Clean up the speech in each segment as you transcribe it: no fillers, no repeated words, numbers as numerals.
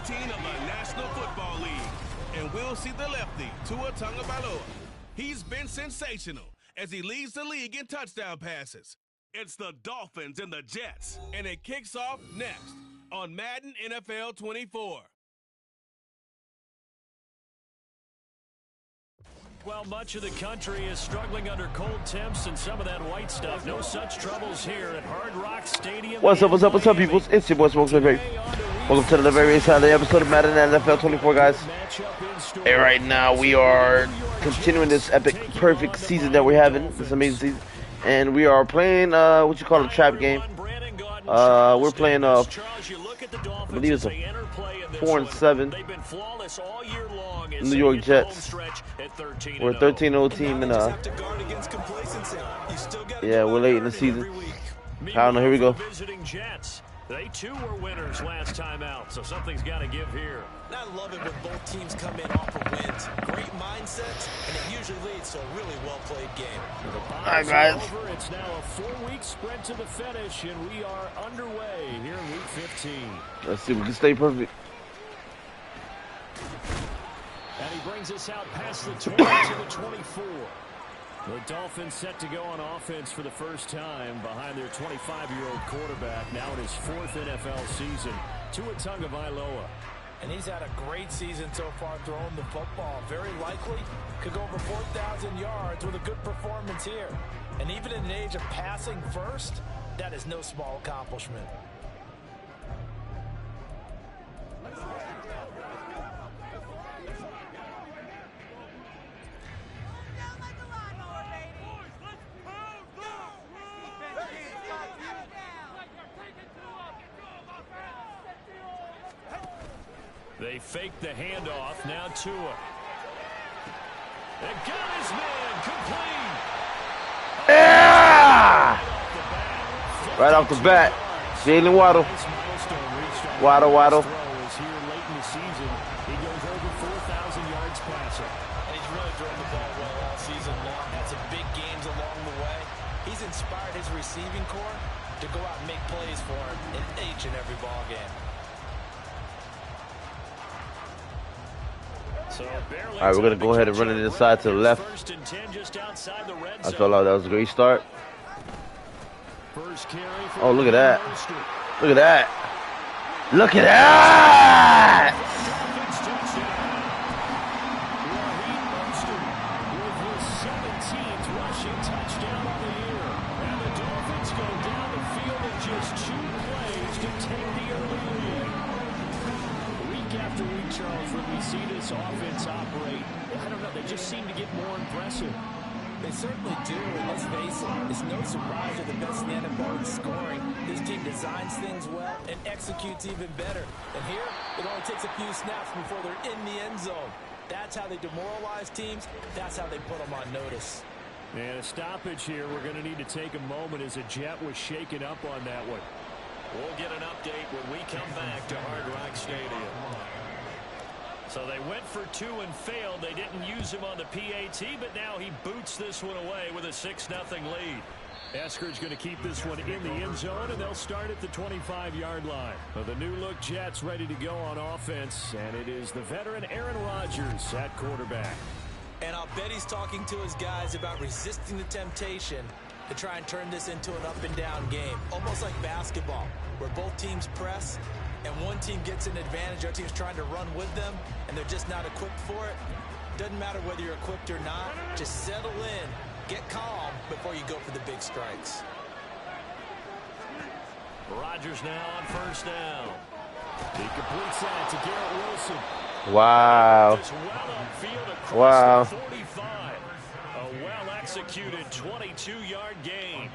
of the National Football League. And we'll see the lefty, Tua Tagovailoa. He's been sensational as he leads the league in touchdown passes. It's the Dolphins and the Jets, and it kicks off next on Madden NFL 24. Well, much of the country is struggling under cold temps and some of that white stuff. No such troubles here at Hard Rock Stadium. What's up, people? It's your boy Smokes. Welcome to the very exciting episode of Madden NFL 24, guys. And right now we are continuing this epic, perfect season that we're having. This amazing season, and we are playing what you call a trap game. We're playing I believe it's a 4-7 New York Jets. We're a 13-0 team, and yeah, we're late in the season. I don't know. Here we go. They too were winners last time out, so something's got to give here. I love it when both teams come in off of wins. Great mindsets, and it usually leads to a really well-played game. All right, guys. It's now a 4-week sprint to the finish, and we are underway here in Week 15. Let's see if we can stay perfect. And he brings us out past the 20 to the 24. The Dolphins set to go on offense for the first time behind their 25-year-old quarterback, now in his fourth NFL season, Tua Tagovailoa. And he's had a great season so far throwing the football. Very likely could go over 4,000 yards with a good performance here. And even in an age of passing first, that is no small accomplishment. They fake the handoff. Now Tua. And got his man complete. Yeah! Right off the bat. Jalen Waddle. Waddle. He goes over 4,000 yards passing. And he's really thrown the ball well all season long. Had some big games along the way. He's inspired his receiving corps to go out and make plays for him in each and every ball game. All right, we're going to go ahead and run it inside to the left. I felt like that was a great start. Oh, look at that. Look at that. Look at that! After week, Charles, when we see this offense operate, I don't know, they just seem to get more impressive. They certainly do, and let's face it, it's no surprise they're the best in the NFL in scoring. This team designs things well and executes even better. And here, it only takes a few snaps before they're in the end zone. That's how they demoralize teams. That's how they put them on notice. And a stoppage here. We're going to need to take a moment as a Jet was shaken up on that one. We'll get an update when we come back to Hard Rock Stadium. So they went for two and failed. They didn't use him on the PAT, but now he boots this one away with a 6-0 lead. Esker's going to keep this one in the end zone, and they'll start at the 25-yard line. Well, the new-look Jets ready to go on offense, and it is the veteran Aaron Rodgers at quarterback. And I'll bet he's talking to his guys about resisting the temptation to try and turn this into an up-and-down game, almost like basketball, where both teams press, and one team gets an advantage, the other team's trying to run with them, and they're just not equipped for it. Doesn't matter whether you're equipped or not. Just settle in, get calm before you go for the big strikes. Rodgers now on first down. He completes that to Garrett Wilson. Wow. Wow. 45. A well-executed 22-yard gain.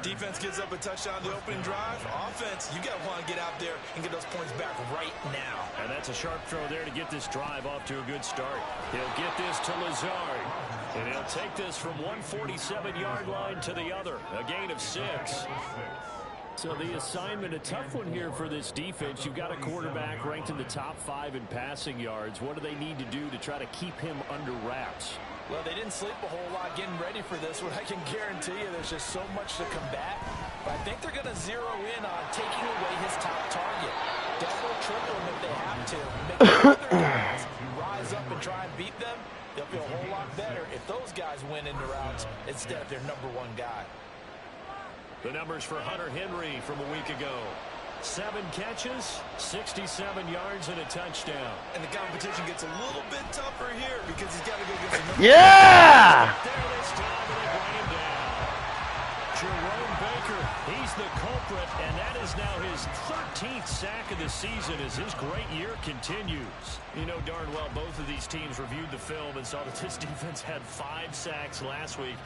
Defense gives up a touchdown the opening drive. Offense, you got to want to get out there and get those points back right now. And that's a sharp throw there to get this drive off to a good start. He'll get this to Lazard. And he'll take this from 147-yard line to the other. A gain of 6. So the assignment, a tough one here for this defense. You've got a quarterback ranked in the top 5 in passing yards. What do they need to do to try to keep him under wraps? Well, they didn't sleep a whole lot getting ready for this one. I can guarantee you there's just so much to combat. But I think they're going to zero in on taking away his top target. Double, triple them if they have to. Make the other guys rise up and try and beat them. They'll feel a whole lot better if those guys win into routes instead of their #1 guy. The numbers for Hunter Henry from a week ago. 7 catches, 67 yards, and a touchdown. And the competition gets a little bit tougher here because he's got to go get some. Yeah! There this time, and they bring him down. Jerome Baker, he's the culprit, and that is now his 13th sack of the season as his great year continues. You know darn well both of these teams reviewed the film and saw that this defense had 5 sacks last week.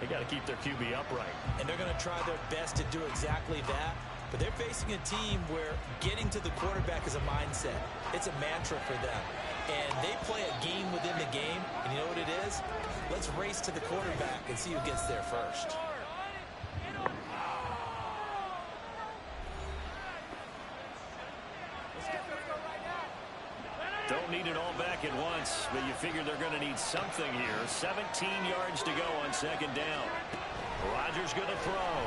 They got to keep their QB upright. And they're going to try their best to do exactly that. But they're facing a team where getting to the quarterback is a mindset. It's a mantra for them. And they play a game within the game. And you know what it is? Let's race to the quarterback and see who gets there first. Don't need it all back at once, but you figure they're going to need something here. 17 yards to go on 2nd down. Rodgers going to throw.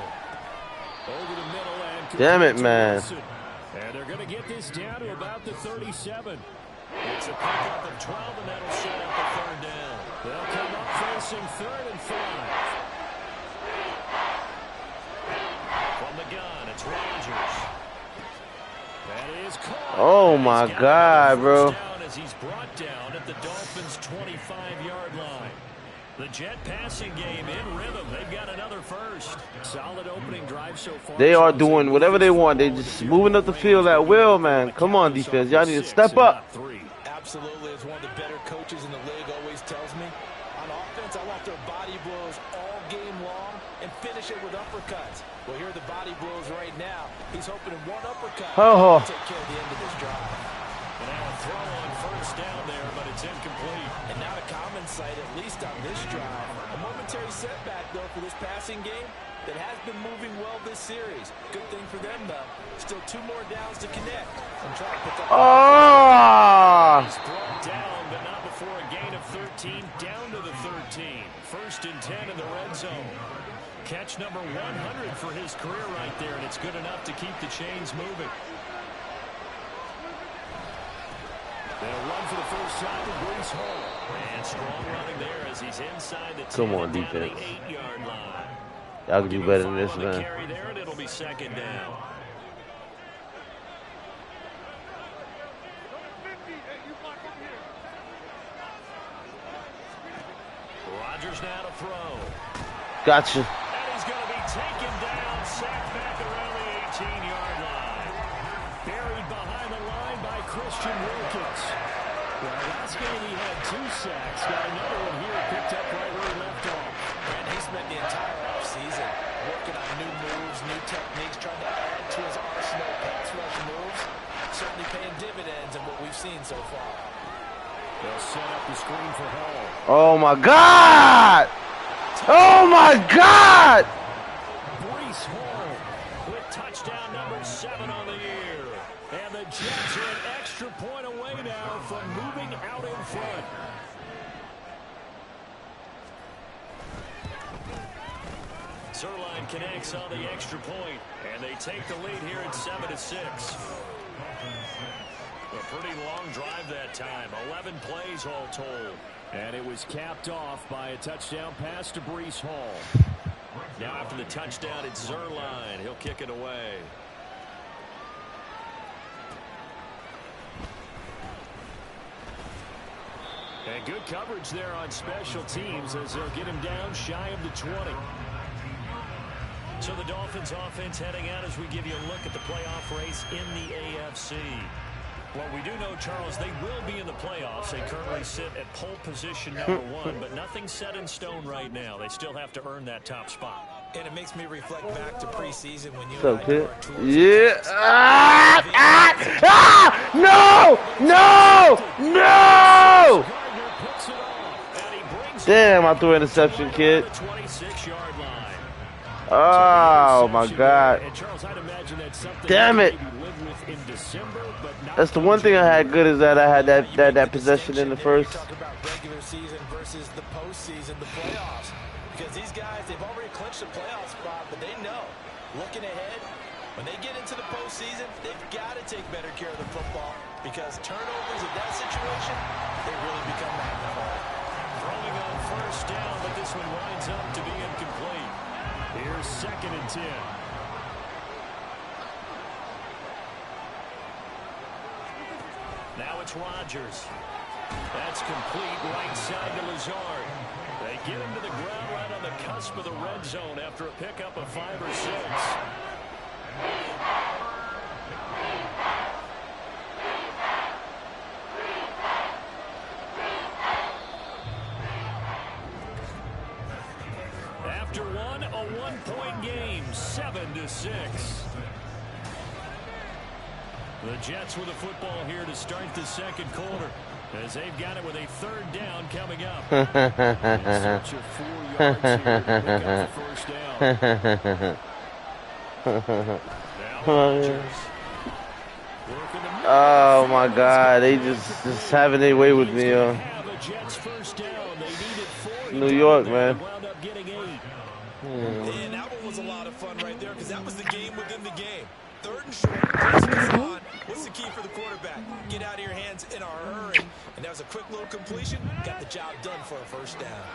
Over the middle and damn it, man. And they're going to get this down to about the 37. It's a pickup of 12, and that'll set up the 3rd down. They'll come up facing 3rd and 5. From the gun, it's Rodgers. That is caught. Oh my God, bro. As he's brought down at the Dolphins' 25-yard line. The Jet passing game in rhythm. They've got another first. Solid opening drive so far. They are doing whatever they want. They just moving up the field at will, man. Come on, defense. Y'all need to step up. Absolutely. As one of the better coaches in the league always tells me, on offense, I want their body blows all game long and finish it with uppercuts. Well, here are the body blows right now. He's hoping in one uppercut to take care of the end of this drive. And now a throw on 1st down there, but it's incomplete. And not a common sight, at least on this drive. A momentary setback, though, for this passing game that has been moving well this series. Good thing for them, though. Still 2 more downs to connect. And try to pick up. He's brought down, but not before a gain of 13. Down to the 13. 1st and 10 in the red zone. Catch number 100 for his career right there, and it's good enough to keep the chains moving. They'll run for the first time to Brees Hall. And strong running there as he's inside the 10. Come on, defense. 8-yard line. Y'all can do better than this, man. Carry there, and it'll be 2nd down. Rodgers now to throw. Gotcha. And he's going to be taken down, sacked back around the 18-yard line. Buried behind the line by Christian Wilkins. Well, last game he had 2 sacks. Got another one here picked up right where he left off. And he spent the entire offseason working on new moves, new techniques, trying to add to his arsenal of pass rush moves. Certainly paying dividends in what we've seen so far. They'll set up the screen for Hall. Oh my God! Oh my God! Brees Hall with touchdown number 7 on the year. And the Jets are an extra point away now from moving out in front. Zerline connects on the extra point, and they take the lead here at 7-6. A pretty long drive that time. 11 plays all told. And it was capped off by a touchdown pass to Brees Hall. Now after the touchdown, it's Zerline. He'll kick it away. And good coverage there on special teams as they'll get him down shy of the 20. So the Dolphins offense heading out as we give you a look at the playoff race in the AFC. Well, we do know, Charles, they will be in the playoffs. They currently sit at pole position number 1, but nothing's set in stone right now. They still have to earn that top spot. And it makes me reflect back to preseason when you So and I good. do our tours. Yeah. No! No! No! Gardner picks it off, and he brings Damn, I threw an interception, kid. the 26-yard line. Oh my God. And Charles, I'd imagine that's something Damn it. maybe live with in December, but not That's the one thing I had good is that I had that possession in the first. Talk about regular season versus the postseason, the playoffs. Because these guys, they've already clinched a playoff spot, but they know, looking ahead, When they get into the postseason, they've got to take better care of the football because turnovers in that situation, they really become magnified. Throwing on first down, but this one winds up to be incomplete. Here's 2nd and 10. Now it's Rodgers. That's complete right side to Lazard. They get him to the ground right on the cusp of the red zone after a pickup of 5 or 6. After one, a 1-point game, 7-6. The Jets with the football here to start the 2nd quarter, as they've got it with a 3rd down coming up. In search of 4 yards here to pick up the first down. Oh my God, they just having their way with me, New York, man. And that one was a lot of fun right there because that was the game within the game. 3rd and short, press was on. What's the key for the quarterback? Get out of your hands in a hurry. And that was a quick little completion. Got the job done for a first down.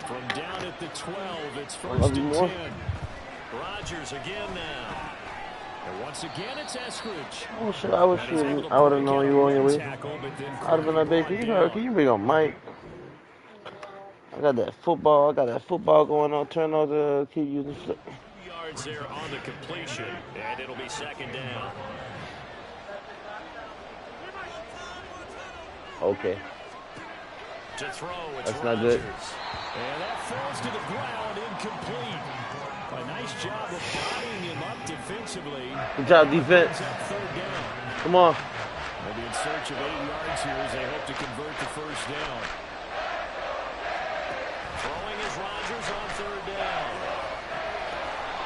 From down at the 12, it's 1st and 10. Rodgers again now. And once again, it's Eskridge. Oh shit, I was shooting. I would have known you were on your way. I'd have been like, babe, can you bring on Mike? I got that football going on. Turn on the keep using flip. 2 yards there on the completion, and it'll be 2nd down. Okay. To throw, it's That's Rodgers. not good. And that falls to the ground, incomplete. A nice job of bodying him up defensively. Good job, defense. 3rd down. Come on. They'll be in search of 8 yards here as they hope to convert the first down. Throwing is Rodgers on 3rd down.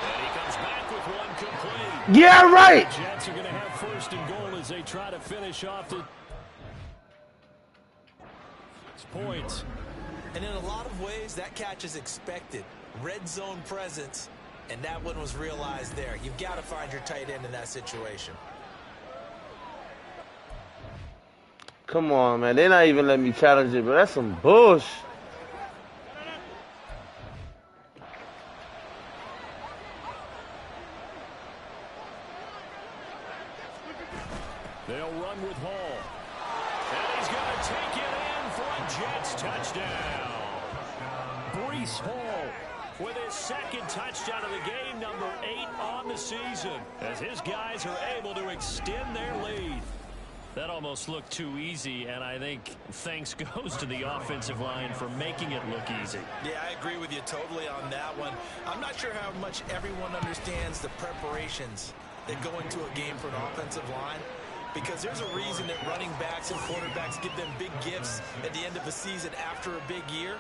And he comes back with one complete. Yeah, right. The Jets are going to have 1st and goal as they try to finish off the points. And in a lot of ways, that catch is expected. Red zone presence, and that one was realized there. You've got to find your tight end in that situation. Come on, man. They're not even letting me challenge it, but that's some bullshit. They'll run with Hall. And he's going to take it in for a Jets touchdown. Breece Hall with his 2nd touchdown of the game, number 8 on the season, as his guys are able to extend their lead. That almost looked too easy, and I think thanks goes to the offensive line for making it look easy. Yeah, I agree with you totally on that one. I'm not sure how much everyone understands the preparations that go into a game for an offensive line, because there's a reason that running backs and quarterbacks give them big gifts at the end of the season after a big year.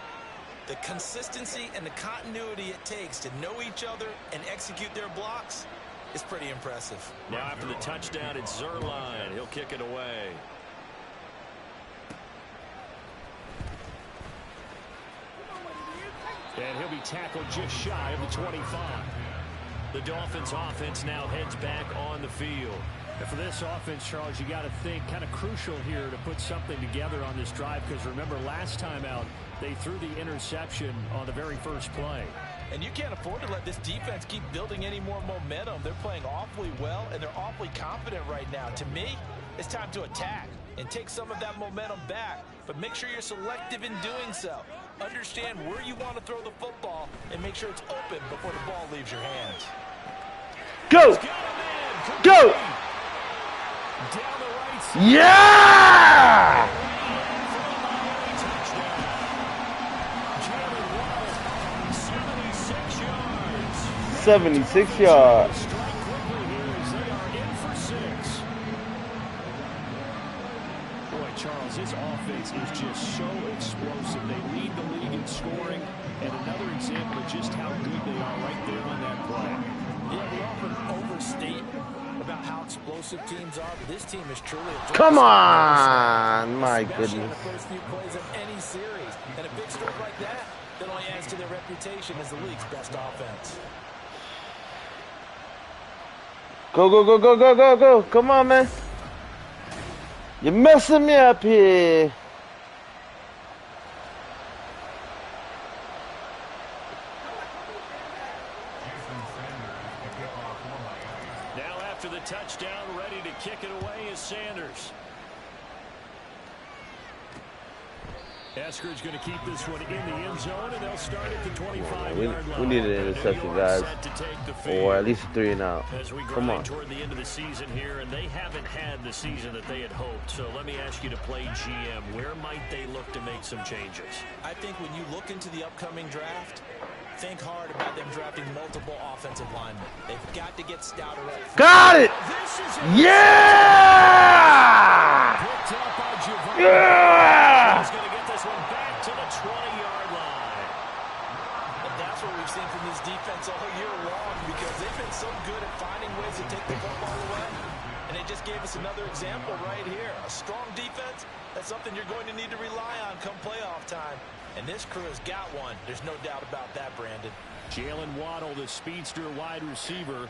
The consistency and the continuity it takes to know each other and execute their blocks is pretty impressive. Now after the touchdown, it's Zerline. He'll kick it away. And he'll be tackled just shy of the 25. The Dolphins offense now heads back on the field. And for this offense, Charles, you got to think kind of crucial here to put something together on this drive, because remember last time out they threw the interception on the very first play. And you can't afford to let this defense keep building any more momentum. They're playing awfully well, and they're awfully confident right now. To me, it's time to attack and take some of that momentum back. But make sure you're selective in doing so. Understand where you want to throw the football and make sure it's open before the ball leaves your hands. Go! Go! Down the right side. Yeah! 76 yards. Strike quickly here as they are in for 6. Boy, Charles, this offense is just so explosive. They lead the league in scoring, and another example of just how good they are right there on that play. Yeah, we often overstate about how explosive teams are, but this team is truly a Come on, my goodness. in the first few plays of any series. And a big stroke like that only adds to their reputation as the league's best offense. Go, go, go, go, go, go, go. Come on, man. You're messing me up here. Now after the touchdown, ready to kick it away is Sanders. Eskridge going to keep this one in the end zone, and they'll start at the 25-yard line. We need an interception, guys, or at least a 3-and-out. As we Come on. toward the end of the season here, and they haven't had the season that they had hoped. So let me ask you to play GM. Where might they look to make some changes? I think when you look into the upcoming draft, think hard about them drafting multiple offensive linemen. They've got to get stouter up. Got it! Yeah! Yeah! He's going to get this one back to the 20-yard line. And that's what we've seen from this defense all year long, because they've been so good at finding ways to take the football away. And they just gave us another example right here. A strong defense, that's something you're going to need to rely on come playoff time. And this crew has got one. There's no doubt about that, Brandon. Jalen Waddle, the speedster wide receiver,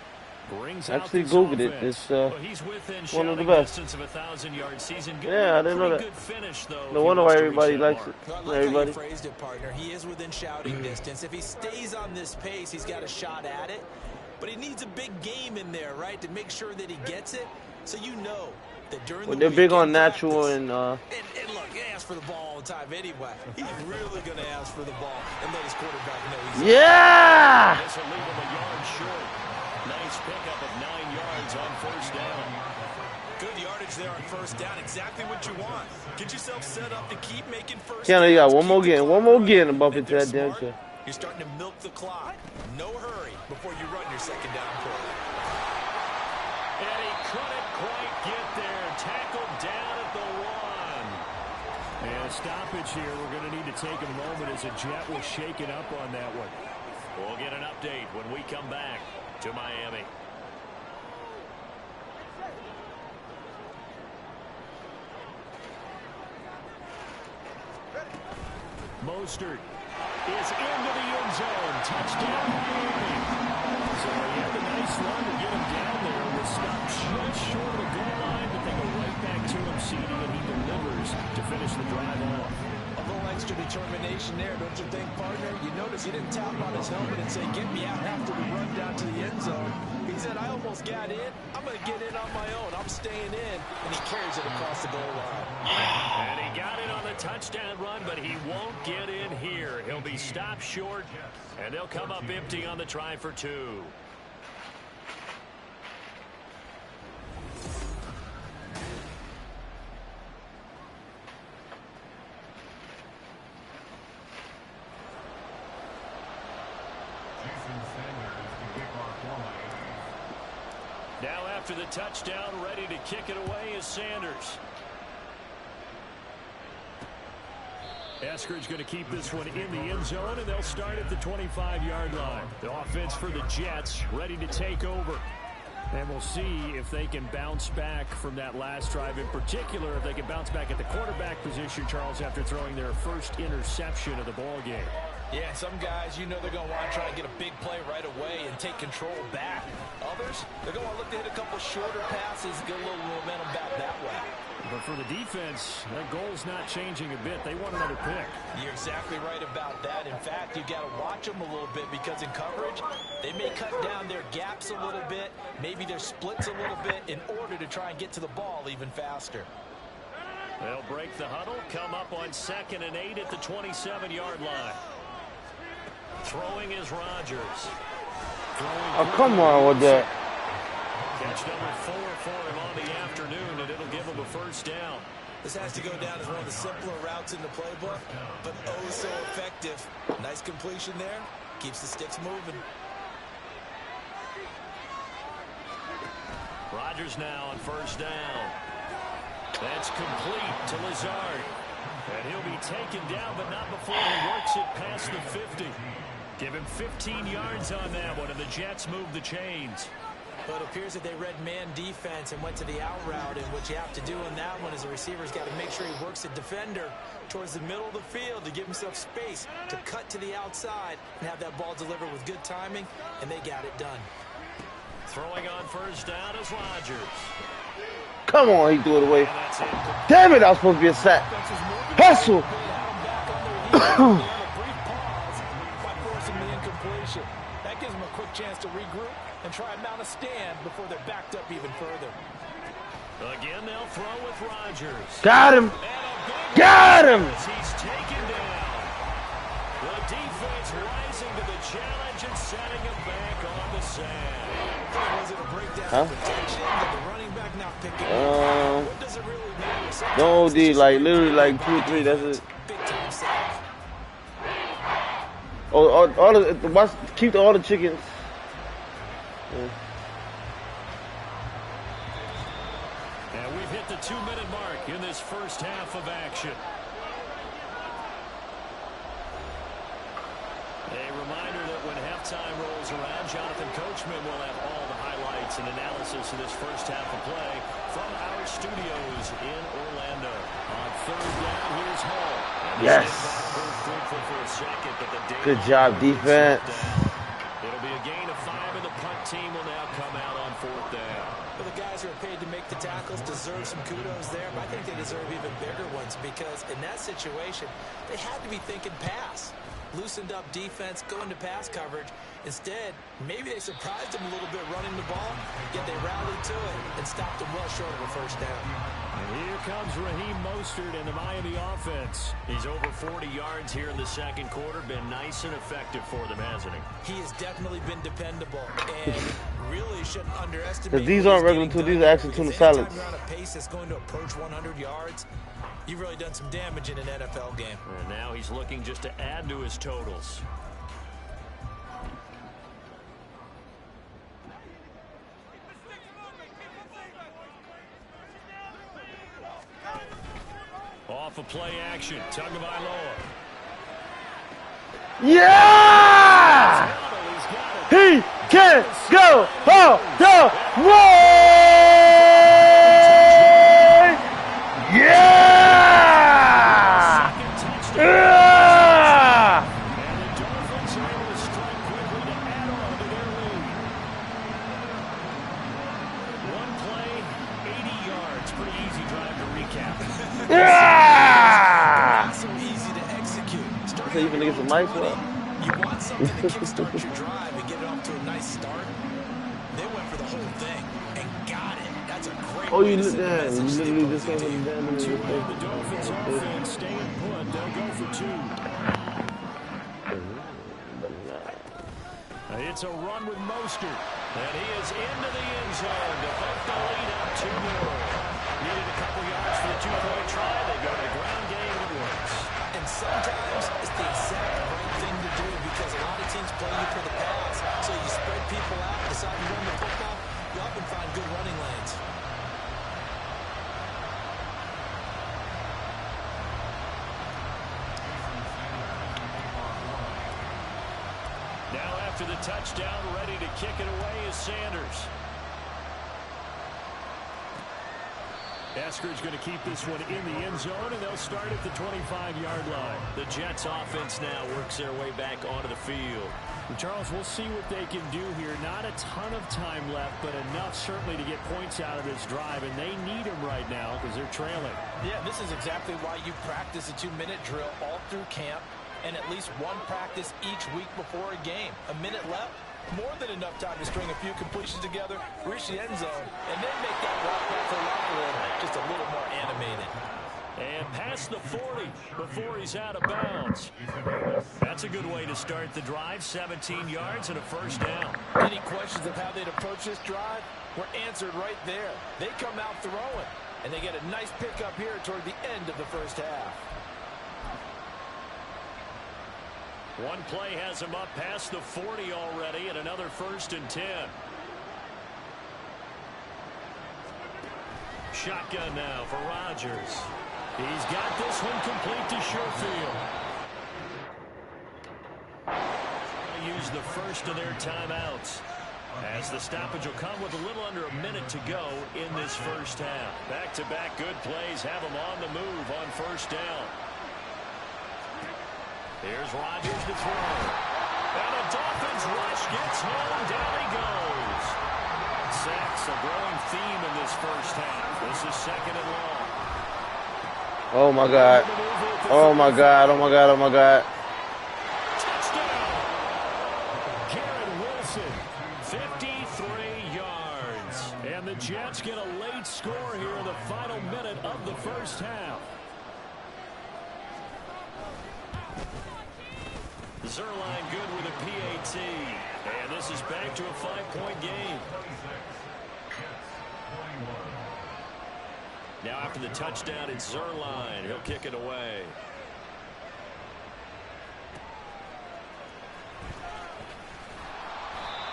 brings Actually out Googled it. offense. It's He's within one of the best. best. Of a 1,000-yard season. Yeah, I didn't know that. Good finish, though, No wonder why everybody likes it. Well, I like Everybody. how you phrased it, partner. He is within shouting distance. If he stays on this pace, he's got a shot at it. But he needs a big game in there, right, to make sure that he gets it. So you know that during the They're week big on in natural practice, and and look, he asks for the ball all the time anyway. He's really going to ask for the ball and let his quarterback know he's yeah! This will leave him a yard short. Nice pickup of 9 yards on first down. Good yardage there on first down. Exactly what you want. Get yourself set up to keep making first Keanu, you got downs, one more keep the game. clock One more running. game to bump If into that they're damn smart, shit. You're starting to milk the clock. No hurry before you run your second down play. And he couldn't quite get there. Tackled down at the 1. And a stoppage here. We're going to need to take a moment as a Jet was shaken up on that one. We'll get an update when we come back to Miami. Mostert is into the end zone. Touchdown, Miami. So he had a nice run to get him down there. Was stopped just short of the goal line, but they go right back to him, CD, and he delivers to finish the drive off. A little extra determination there, don't you think, partner? You notice he didn't tap on his helmet and say, get me out after we run down to the end zone. He said, I almost got in. I'm going to get in on my own. I'm staying in. And he carries it across the goal line. And he got it on the touchdown run, but he won't get in here. He'll be stopped short, and they'll come up empty on the try for 2. Now after the touchdown, ready to kick it away is Sanders. Eskridge going to keep this one in the end zone, and they'll start at the 25-yard line. The offense for the Jets ready to take over. And we'll see if they can bounce back from that last drive. In particular, if they can bounce back at the quarterback position, Charles, after throwing their first interception of the ball game. Yeah, some guys, you know they're going to want to try to get a big play right away and take control back. Others, they're going to look to hit a couple shorter passes, get a little momentum back that way. But for the defense, that goal's not changing a bit. They want another pick. You're exactly right about that. In fact, you've got to watch them a little bit, because in coverage, they may cut down their gaps a little bit, maybe their splits a little bit, in order to try and get to the ball even faster. They'll break the huddle, come up on 2nd and 8 at the 27-yard line. Throwing is Rodgers. Oh, come on with that. Catch number 4 for him on the afternoon, and it'll give him a first down. This has to go down as one of the simpler routes in the playbook, but oh so effective. Nice completion there. Keeps the sticks moving. Rodgers now on first down. That's complete to Lazard. And he'll be taken down, but not before he works it past the 50. Give him 15 yards on that one, and the Jets move the chains. But it appears that they read man defense and went to the out route, and what you have to do in that one is the receiver's got to make sure he works the defender towards the middle of the field to give himself space to cut to the outside and have that ball delivered with good timing, and they got it done. Throwing on first down is Rodgers. Come on, he threw it away. Damn it, that was supposed to be a sack. Hustle. That gives them a quick chance to regroup and try and mount a stand before they're backed up even further. Again, they'll throw with Rodgers. Got him. Got him. He's taken down. The defense rising to the challenge and setting him back on the sand. Was it a breakdown of protection? Did the running back not picking up? What does it really mean? No, D, like literally like 2 or 3. That's it. Big time sack. Oh, keep all the chickens. Yeah. And we've hit the 2-minute mark in this first half of action. A reminder that when halftime rolls around, Jonathan Coachman will have all the highlights and analysis of this first half of play from our studios in Orlando. On third down, here's Hall. Yes. Good job, defense. It'll be a gain of 5, and the punt team will now come out on fourth down. Well, the guys who are paid to make the tackles deserve some kudos there, but I think they deserve even bigger ones because in that situation, they had to be thinking pass. Loosened up defense, go into pass coverage. Instead, maybe they surprised them a little bit running the ball, yet they rallied to it and stopped them well short of a first down. And here comes Raheem Mostert in the Miami offense. He's over 40 yards here in the second quarter. Been nice and effective for them, hasn't he? He has definitely been dependable and really shouldn't underestimate. These aren't regular tuna, these are actually tuna salads. Anytime you're on a pace that's going to approach 100 yards, you've really done some damage in an NFL game. And now he's looking just to add to his totals. Off of play action, Tagovailoa. Yeah! He can go all the way! Yeah! Yeah! And the Dolphins are able to strike quickly to add on to their lead. One play, 80 yards. Pretty easy drive to recap. Yeah! So easy to execute. So you can get some lights up. You want something to kickstart your drive and get it off to a nice start. They went for the whole thing and got it. That's a great Oh, you way to look send a that. You message to the literally just opposing came team. from the The Dolphins offense staying put. They'll go for 2. It's a run with Mostert. And he is into the end zone to hook the lead up 2-0. Needed a couple yards for the 2-point try. They go to the ground game and it works. And sometimes it's the exact right thing to do because a lot of teams play you for the pass. So you spread people out, decide to run the football, you often find good running lanes. Now after the touchdown, ready to kick it away is Sanders. Eskridge going to keep this one in the end zone, and they'll start at the 25-yard line. The Jets offense now works their way back onto the field. And Charles, we'll see what they can do here. Not a ton of time left, but enough certainly to get points out of this drive, and they need them right now because they're trailing. Yeah, this is exactly why you practice a 2-minute drill all through camp and at least one practice each week before a game. A minute left, more than enough time to string a few completions together, reach the end zone, and then make that walk back to the locker room just a little more animated. And past the 40 before he's out of bounds. That's a good way to start the drive. 17 yards and a first down. Any questions of how they'd approach this drive were answered right there. They come out throwing, and they get a nice pickup here toward the end of the first half. One play has him up past the 40 already, and another 1st and 10. Shotgun now for Rodgers. He's got this one complete to Sherfield. Use the first of their timeouts, as the stoppage will come with a little under a minute to go in this first half. Back-to-back good plays have them on the move on first down. Here's Rodgers to throw. And the Dolphins rush gets home. Down he goes. It's a growing theme in this first half. This is second and long. Oh my God. Oh my God. Oh my God. Oh my God. Touchdown. Garrett Wilson, 53 yards. And the Jets get a late score here in the final minute of the first half. Zerline good with a PAT. And this is back to a 5-point game. Now after the touchdown, it's Zerline. He'll kick it away.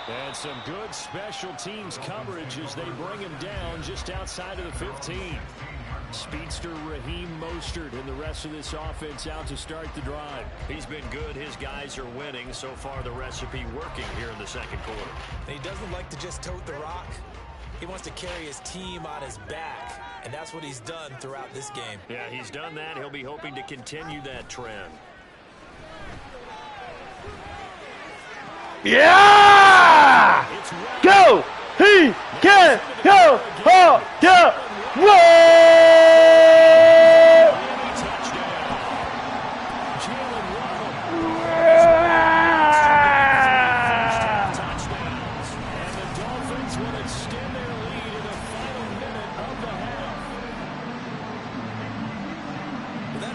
And some good special teams coverage as they bring him down just outside of the 15. Speedster Raheem Mostert and the rest of this offense out to start the drive. He's been good. His guys are winning. So far, the recipe working here in the second quarter. And he doesn't like to just tote the rock. He wants to carry his team on his back. And that's what he's done throughout this game. Yeah, he's done that. He'll be hoping to continue that trend. Yeah! Go! He can go! Oh, yeah! Whoa!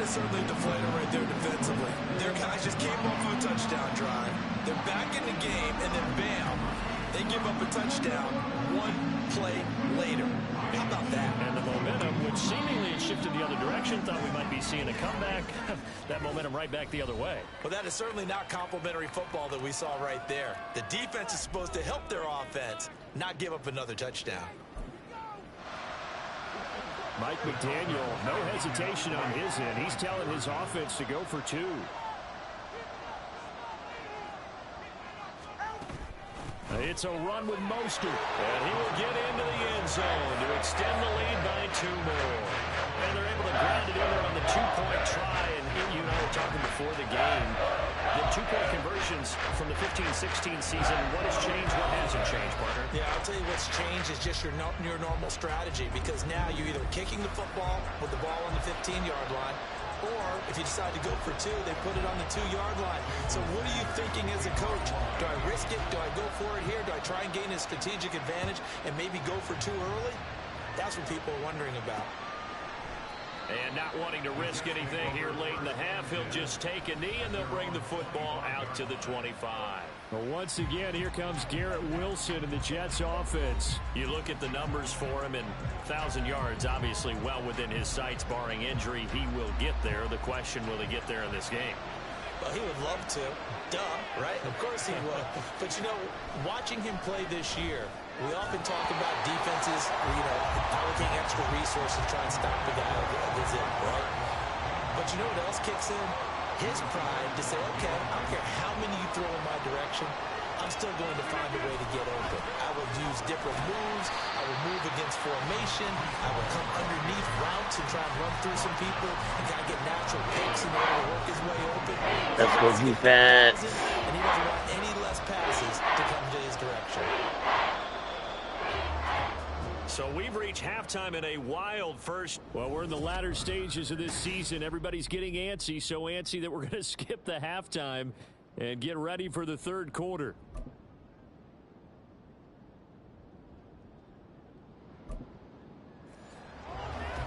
Certainly deflated right there defensively. Their guys just came off of a touchdown drive. They're back in the game, and then bam, they give up a touchdown one play later. How about that? And the momentum, which seemingly had shifted the other direction, thought we might be seeing a comeback. That momentum right back the other way. Well, that is certainly not complimentary football that we saw right there. The defense is supposed to help their offense, not give up another touchdown. Mike McDaniel, no hesitation on his end. He's telling his offense to go for two. It's a run with Mostert. And he will get into the end zone to extend the lead by 2 more. And they're able to grind it in there on the 2-point try. And you and I were talking before the game. The 2-point conversions from the 15-16 season, what has changed, what hasn't changed, partner? Yeah, I'll tell you what's changed is just your normal strategy, because now you're either kicking the football with the ball on the 15-yard line, or if you decide to go for two, they put it on the 2-yard line. So what are you thinking as a coach? Do I risk it? Do I go for it here? Do I try and gain a strategic advantage and maybe go for two early? That's what people are wondering about. And not wanting to risk anything here late in the half, he'll just take a knee, and they'll bring the football out to the 25. Well, once again, here comes Garrett Wilson and the Jets offense. You look at the numbers for him, and 1,000 yards, obviously well within his sights, barring injury. He will get there. The question, will he get there in this game? Well, he would love to. Duh, right? Of course he would. But, you know, watching him play this year, we often talk about defenses, allocating extra resources to try and stop the guy of his end, right? But you know what else kicks in? His pride to say, okay, I don't care how many you throw in my direction, I'm still going to find a way to get open. I will use different moves. I will move against formation. I will come underneath routes and try and run through some people and kind of get natural picks in order to work his way open. Let's go defense. And he doesn't want any less passes to come to his direction. So we've reached halftime in a wild first. Well, we're in the latter stages of this season. Everybody's getting antsy, so antsy that we're going to skip the halftime and get ready for the third quarter.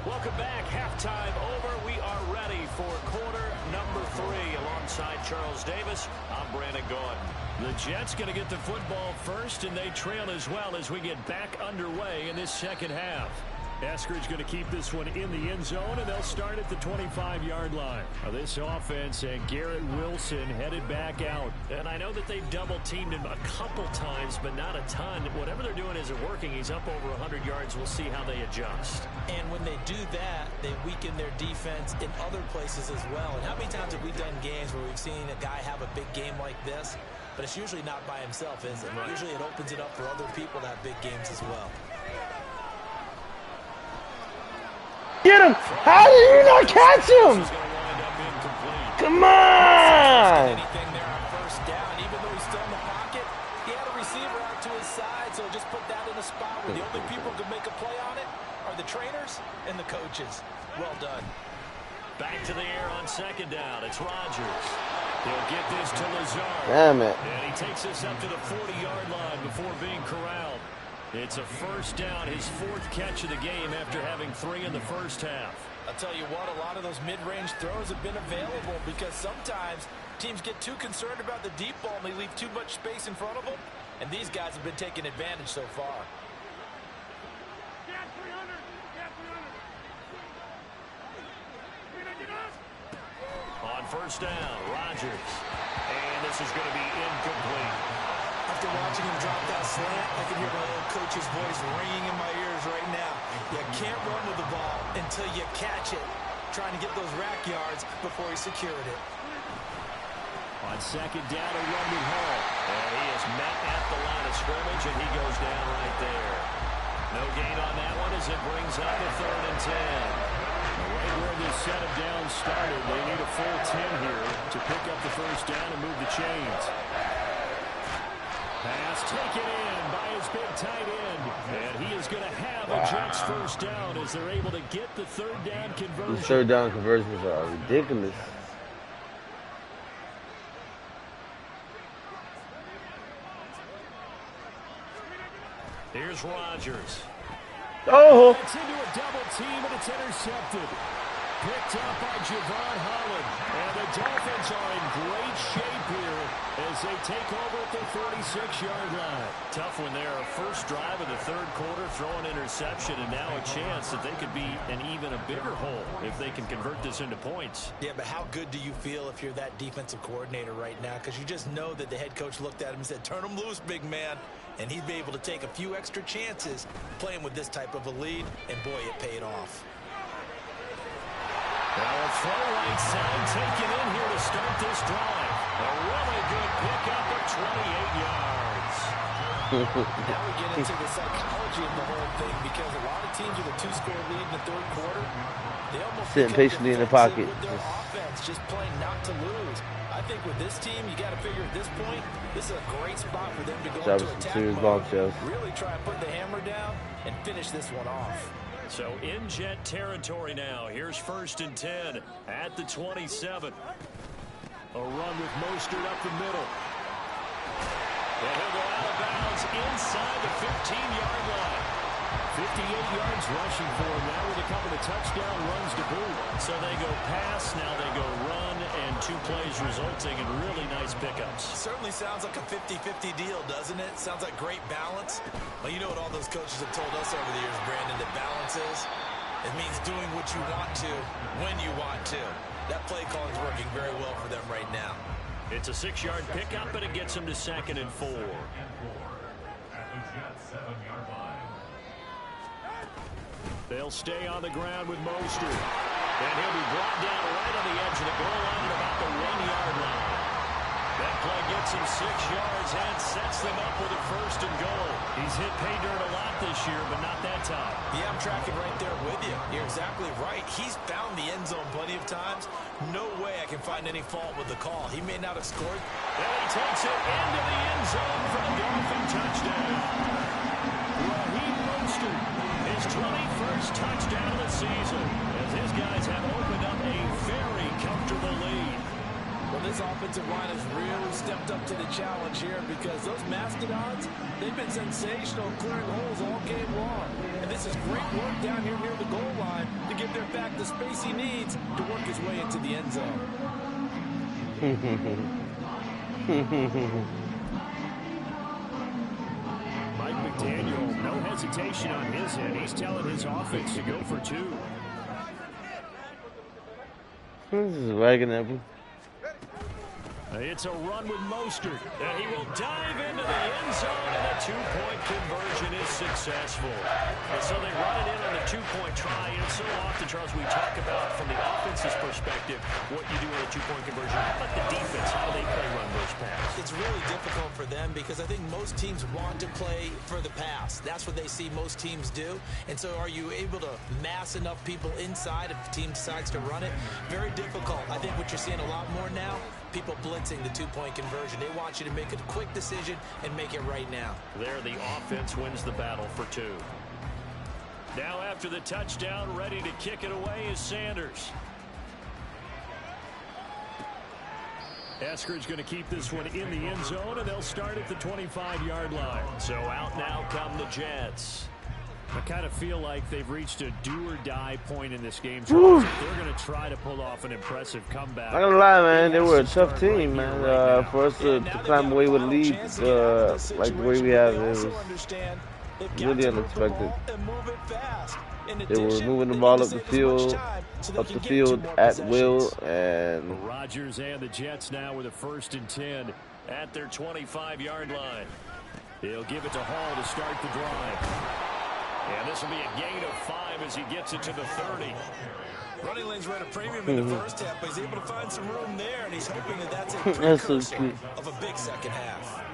Welcome back. Halftime over. We are ready for quarter number 3. Alongside Charles Davis, I'm Brandon Gordon. The Jets going to get the football first, and they trail as well as we get back underway in this second half. Eskridge going to keep this one in the end zone, and they'll start at the 25-yard line. Now this offense and Garrett Wilson headed back out. And I know that they've double-teamed him a couple times, but not a ton. Whatever they're doing isn't working. He's up over 100 yards. We'll see how they adjust. And when they do that, they weaken their defense in other places as well. And how many times have we done games where we've seen a guy have a big game like this? But it's usually not by himself, is it? Right. Usually it opens it up for other people to have big games as well. Get him! How did you not catch him? Come on! Anything there on first down, even though he's still in the pocket, he had a receiver out to his side, so just put that in a spot where the only people who can make a play on it are the trainers and the coaches. Well done. Back to the air on second down. It's Rodgers. He'll get this to Lazard. Damn it. And he takes this up to the 40-yard line before being corralled. It's a first down, his 4th catch of the game after having 3 in the first half. I'll tell you what, a lot of those mid-range throws have been available because sometimes teams get too concerned about the deep ball and they leave too much space in front of them, and these guys have been taking advantage so far. On first down, Rodgers. And this is going to be incomplete. After watching him drop that slant, I can hear my old coach's voice ringing in my ears right now. You can't run with the ball until you catch it. Trying to get those rack yards before he secured it. On second down, a run with Hall. And he is met at the line of scrimmage, and he goes down right there. No gain on that one as it brings up a 3rd and 10. Right where this set of downs started, they need a full 10 here to pick up the first down and move the chains. Pass taken in by his big tight end. And he is going to have a Jets first down as they're able to get the 3rd down conversion. These 3rd down conversions are ridiculous. Here's Rodgers. Oh! It's into a double team, and it's intercepted. Picked up by Javon Holland. And the Dolphins are in great shape here as they take over at the 36-yard line. Tough one there. First drive of the 3rd quarter, throw an interception, and now a chance that they could be in even a bigger hole if they can convert this into points. Yeah, but how good do you feel if you're that defensive coordinator right now? Because you just know that the head coach looked at him and said, turn him loose, big man. And he'd be able to take a few extra chances playing with this type of a lead, and boy, it paid off. Well, a throw right side taken in here to start this drive. A really good pickup of 28 yards. Now we get into the psychology of the whole thing because a lot of teams with a 2-score lead in the 3rd quarter, they almost sitting patiently in the pocket. With their offense, just playing not to lose. I think with this team, you got to figure at this point, this is a great spot for them to go into attack mode, really try to put the hammer down and finish this one off. So in Jet territory now. Here's 1st and 10 at the 27. A run with Mostert up the middle. And he'll go out of bounds inside the 15-yard line. 58 yards rushing for him now with a couple of touchdown runs to boot. So they go pass, now they go run, and 2 plays resulting in really nice pickups. Certainly sounds like a 50-50 deal, doesn't it? Sounds like great balance. Well, you know what all those coaches have told us over the years, Brandon, that balance is? It means doing what you want to, when you want to. That play calling is working very well for them right now. It's a 6-yard pickup, and it gets them to 2nd and 4. They'll stay on the ground with Mostert. And he'll be brought down right on the edge of the goal line at about the 1-yard line. That play gets him 6 yards and sets them up with a 1st and goal. He's hit pay dirt a lot this year, but not that time. Yeah, I'm tracking right there with you. You're exactly right. He's found the end zone plenty of times. No way I can find any fault with the call. He may not have scored. And he takes it into the end zone for a Dolphin touchdown. Raheem Mostert, his 21st touchdown of the season, as his guys have opened up a very comfortable lead. Well, this offensive line has really stepped up to the challenge here because those Mastodons, they've been sensational clearing holes all game long. And this is great work down here near the goal line to give their back the space he needs to work his way into the end zone. Mike McDaniel, no hesitation on his end. He's telling his offense to go for 2. This is wagging at me. It's a run with Mostert. And he will dive into the end zone, and the 2-point conversion is successful. And so they run it in on the 2-point try. And so often, Charles, we talk about from the offense's perspective what you do with a 2-point conversion. How about the defense? How do they play run versus pass? It's really difficult for them because I think most teams want to play for the pass. That's what they see most teams do. And so are you able to mass enough people inside if the team decides to run it? Very difficult. I think what you're seeing a lot more now, people blitzing the two-point conversion. They want you to make a quick decision and make it right now. There, the offense wins the battle for 2. Now after the touchdown, ready to kick it away is Sanders. Eskridge going to keep this one in the end zone, and they'll start at the 25-yard line. So out now come the Jets. I kind of feel like they've reached a do-or-die point in this game. They're going to try to pull off an impressive comeback. I'm not gonna lie, man. They were a tough team, man. For us to climb away with a lead, like the way we have, it was really unexpected. They were moving the ball up the field at will, and Rodgers and the Jets now with a 1st and 10 at their 25-yard line. He'll give it to Hall to start the drive. And this will be a gain of 5 as he gets it to the 30. Running lanes ran a premium in the first half, but he's able to find some room there, and he's hoping that that's a precursor of a big second half.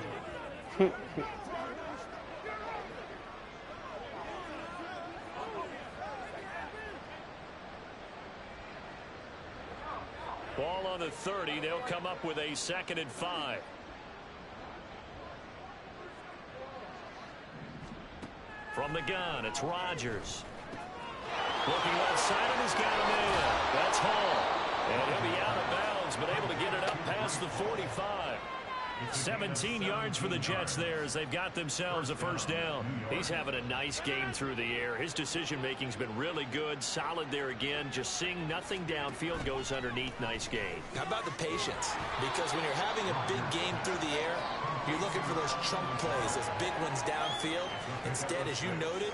Ball on the 30. They'll come up with a 2nd and 5. From the gun, it's Rodgers. Looking left side, and he's got a man. That's Hall. And he'll be out of bounds, but able to get it up past the 45. 17 yards for the Jets there as they've got themselves a 1st down. He's having a nice game through the air. His decision-making's been really good. Solid there again. Just seeing nothing downfield, goes underneath. Nice game. How about the patience? Because when you're having a big game through the air, you're looking for those trump plays, those big ones downfield. Instead, as you noted,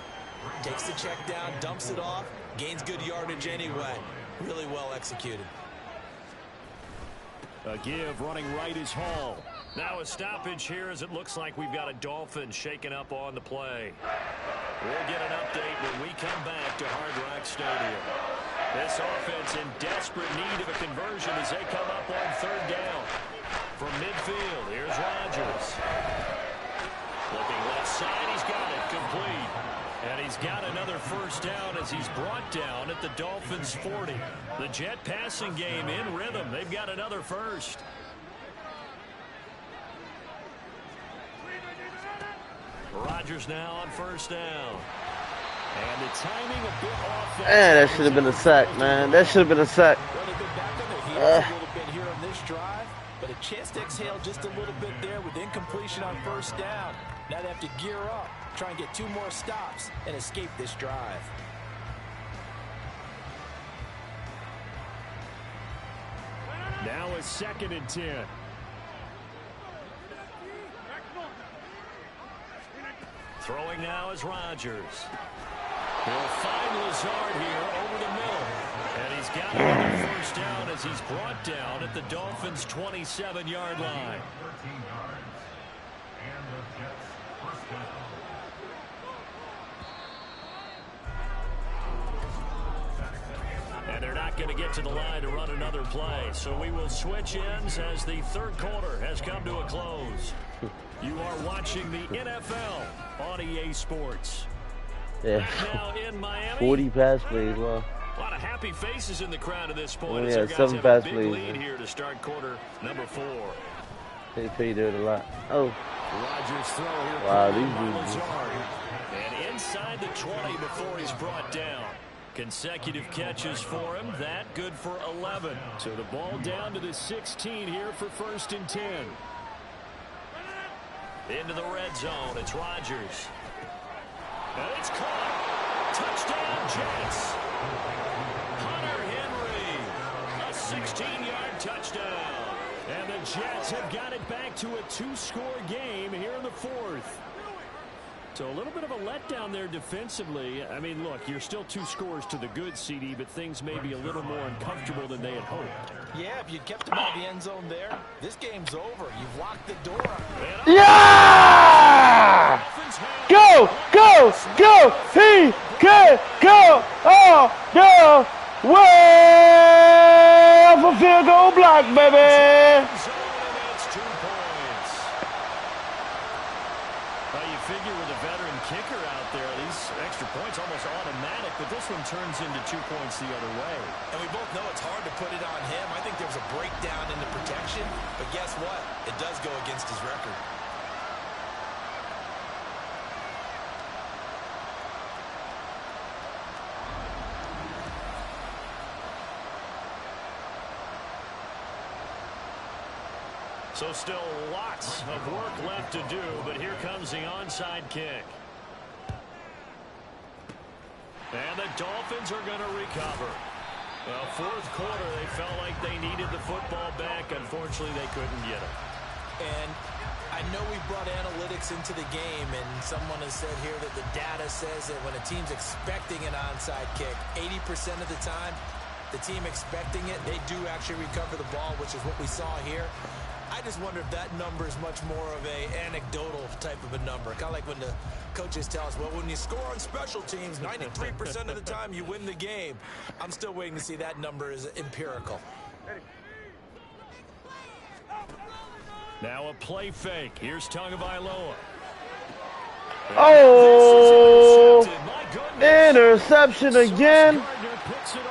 takes the check down, dumps it off, gains good yardage anyway. Really well executed. A give running right is Hall. Now a stoppage here as it looks like we've got a Dolphin shaken up on the play. We'll get an update when we come back to Hard Rock Stadium. This offense in desperate need of a conversion as they come up on 3rd down. From midfield, here's Rodgers. Looking left side, he's got it complete. And he's got another 1st down as he's brought down at the Dolphins' 40. The Jet passing game in rhythm. They've got another 1st. Rodgers now on 1st down. And the timing a bit off. Man, that should have been a sack, man. That should have been a sack. Well, they've been back on their heels a little bit here on this drive, but a chance to exhale just a little bit there with incompletion on 1st down. Now they have to gear up, try and get 2 more stops, and escape this drive. Now a 2nd and 10. Throwing now is Rodgers. He'll find Lazard here over the middle. And he's got another 1st down as he's brought down at the Dolphins' 27-yard line. And they're not going to get to the line to run another play. So we will switch ends as the 3rd quarter has come to a close. You are watching the NFL on EA Sports. Yeah. Now in Miami, 40 pass plays, wow. a lot of happy faces in the crowd at this point. Oh, as yeah, our guys 7 have pass a big plays. lead here to start quarter number 4. They paid it a lot. Oh, Rodgers throw here. wow, by these dudes. Lazard. And inside the 20 before he's brought down. Consecutive catches for him. That good for 11. So the ball down to the 16 here for 1st and 10. Into the red zone. It's Rodgers. And it's caught. Touchdown, Jets. Hunter Henry. A 16-yard touchdown. And the Jets have got it back to a 2-score game here in the 4th. So a little bit of a letdown there defensively. I mean, look, you're still 2 scores to the good, CD, but things may be a little more uncomfortable than they had hoped. Yeah, if you kept him out of the end zone there, this game's over. You've locked the door. Yeah! Go, go, go! He can go! Oh, no! Way off a field goal block, baby! Well, you figure with a veteran kicker out there, these extra points almost automatic, but this one turns into 2 points the other way. And we both know it's hard to put it on him. I think there was a breakdown in the protection, but guess what? It does go against his record. So still lots of work left to do, but here comes the onside kick. And the Dolphins are going to recover. Well, fourth quarter, they felt like they needed the football back. Unfortunately, they couldn't get it. And I know we brought analytics into the game, and someone has said here that the data says that when a team's expecting an onside kick, 80% of the time, the team expecting it, they do actually recover the ball, which is what we saw here. I just wonder if that number is much more of a anecdotal type of a number. Kind of like when the coaches tell us, well, when you score on special teams, 93% of the time you win the game. I'm still waiting to see that number is empirical. Now a play fake. Here's Tagovailoa. Oh, interception again.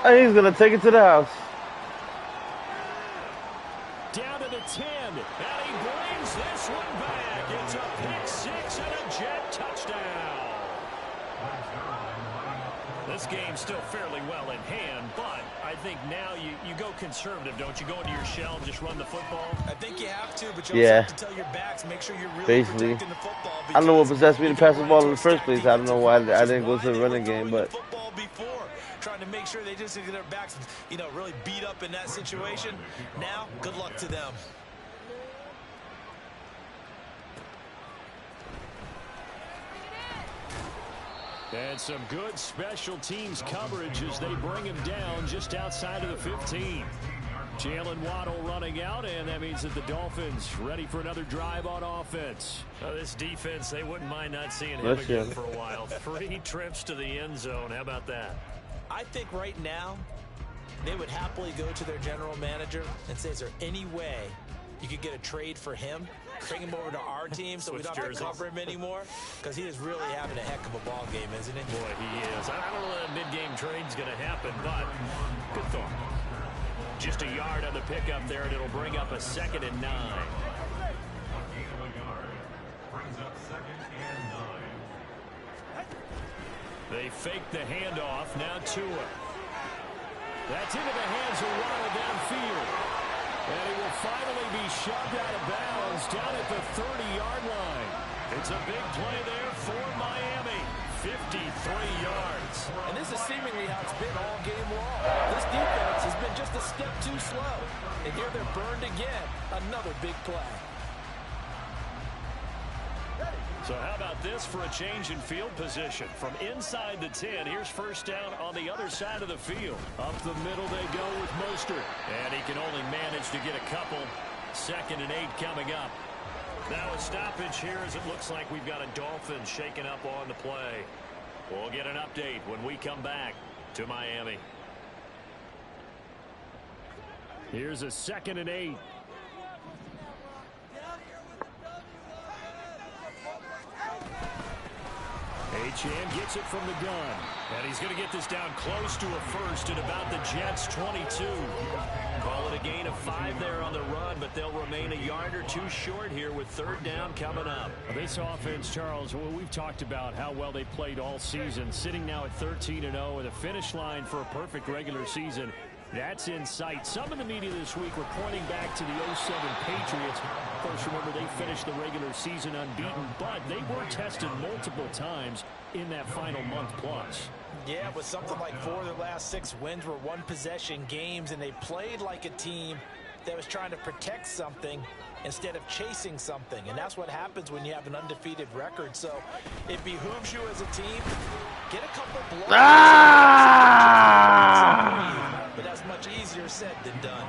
And he's going to take it to the house. Down to the 10, and he brings this one back. It's a pick six and a Jet touchdown. This game's still fairly well in hand, but I think now you go conservative, don't you? Go into your shell and just run the football? I think you have to, but you also have to tell your backs, make sure you're really basically protecting the football. I don't know what possessed me to pass the ball in the first place. I don't know why I didn't go to the running game, but trying to make sure they just get their backs, really beat up in that situation. Now, good luck to them. And some good special teams coverage as they bring him down just outside of the 15. Jalen Waddle running out, and that means that the Dolphins ready for another drive on offense. This defense, they wouldn't mind not seeing him again for a while. 3 trips to the end zone. How about that? I think right now they would happily go to their general manager and say, is there any way you could get a trade for him? Bring him over to our team so we don't have to cover him anymore? Because he is really having a heck of a ball game, isn't he? Boy, he is. I don't know that mid-game trade's going to happen, but good thought. Just a yard on the pickup there, and it'll bring up a 2nd and 9. They fake the handoff. Now Tua. That's into the hands of Waddle downfield. And he will finally be shoved out of bounds down at the 30-yard line. It's a big play there for Miami. 53 yards. And this is seemingly how it's been all game long. This defense has been just a step too slow. And here they're burned again. Another big play. So how about this for a change in field position? From inside the 10, here's first down on the other side of the field. Up the middle they go with Mostert. And he can only manage to get a couple. 2nd and 8 coming up. Now a stoppage here as it looks like we've got a Dolphin shaking up on the play. We'll get an update when we come back to Miami. Here's a 2nd and 8. Achane gets it from the gun. And he's going to get this down close to a first at about the Jets' 22. Call it a gain of 5 there on the run, but they'll remain a yard or 2 short here with 3rd down coming up. This offense, Charles, well, we've talked about how well they played all season, sitting now at 13-0 with a finish line for a perfect regular season. That's in sight. Some in the media this week were pointing back to the 07 Patriots. Of course, remember, they finished the regular season unbeaten, but they were tested multiple times in that final month plus. Yeah, it was something like 4 of their last 6 wins were one-possession games, and they played like a team that was trying to protect something instead of chasing something. And that's what happens when you have an undefeated record. So it behooves you as a team, get a couple blocks. But that's much easier said than done.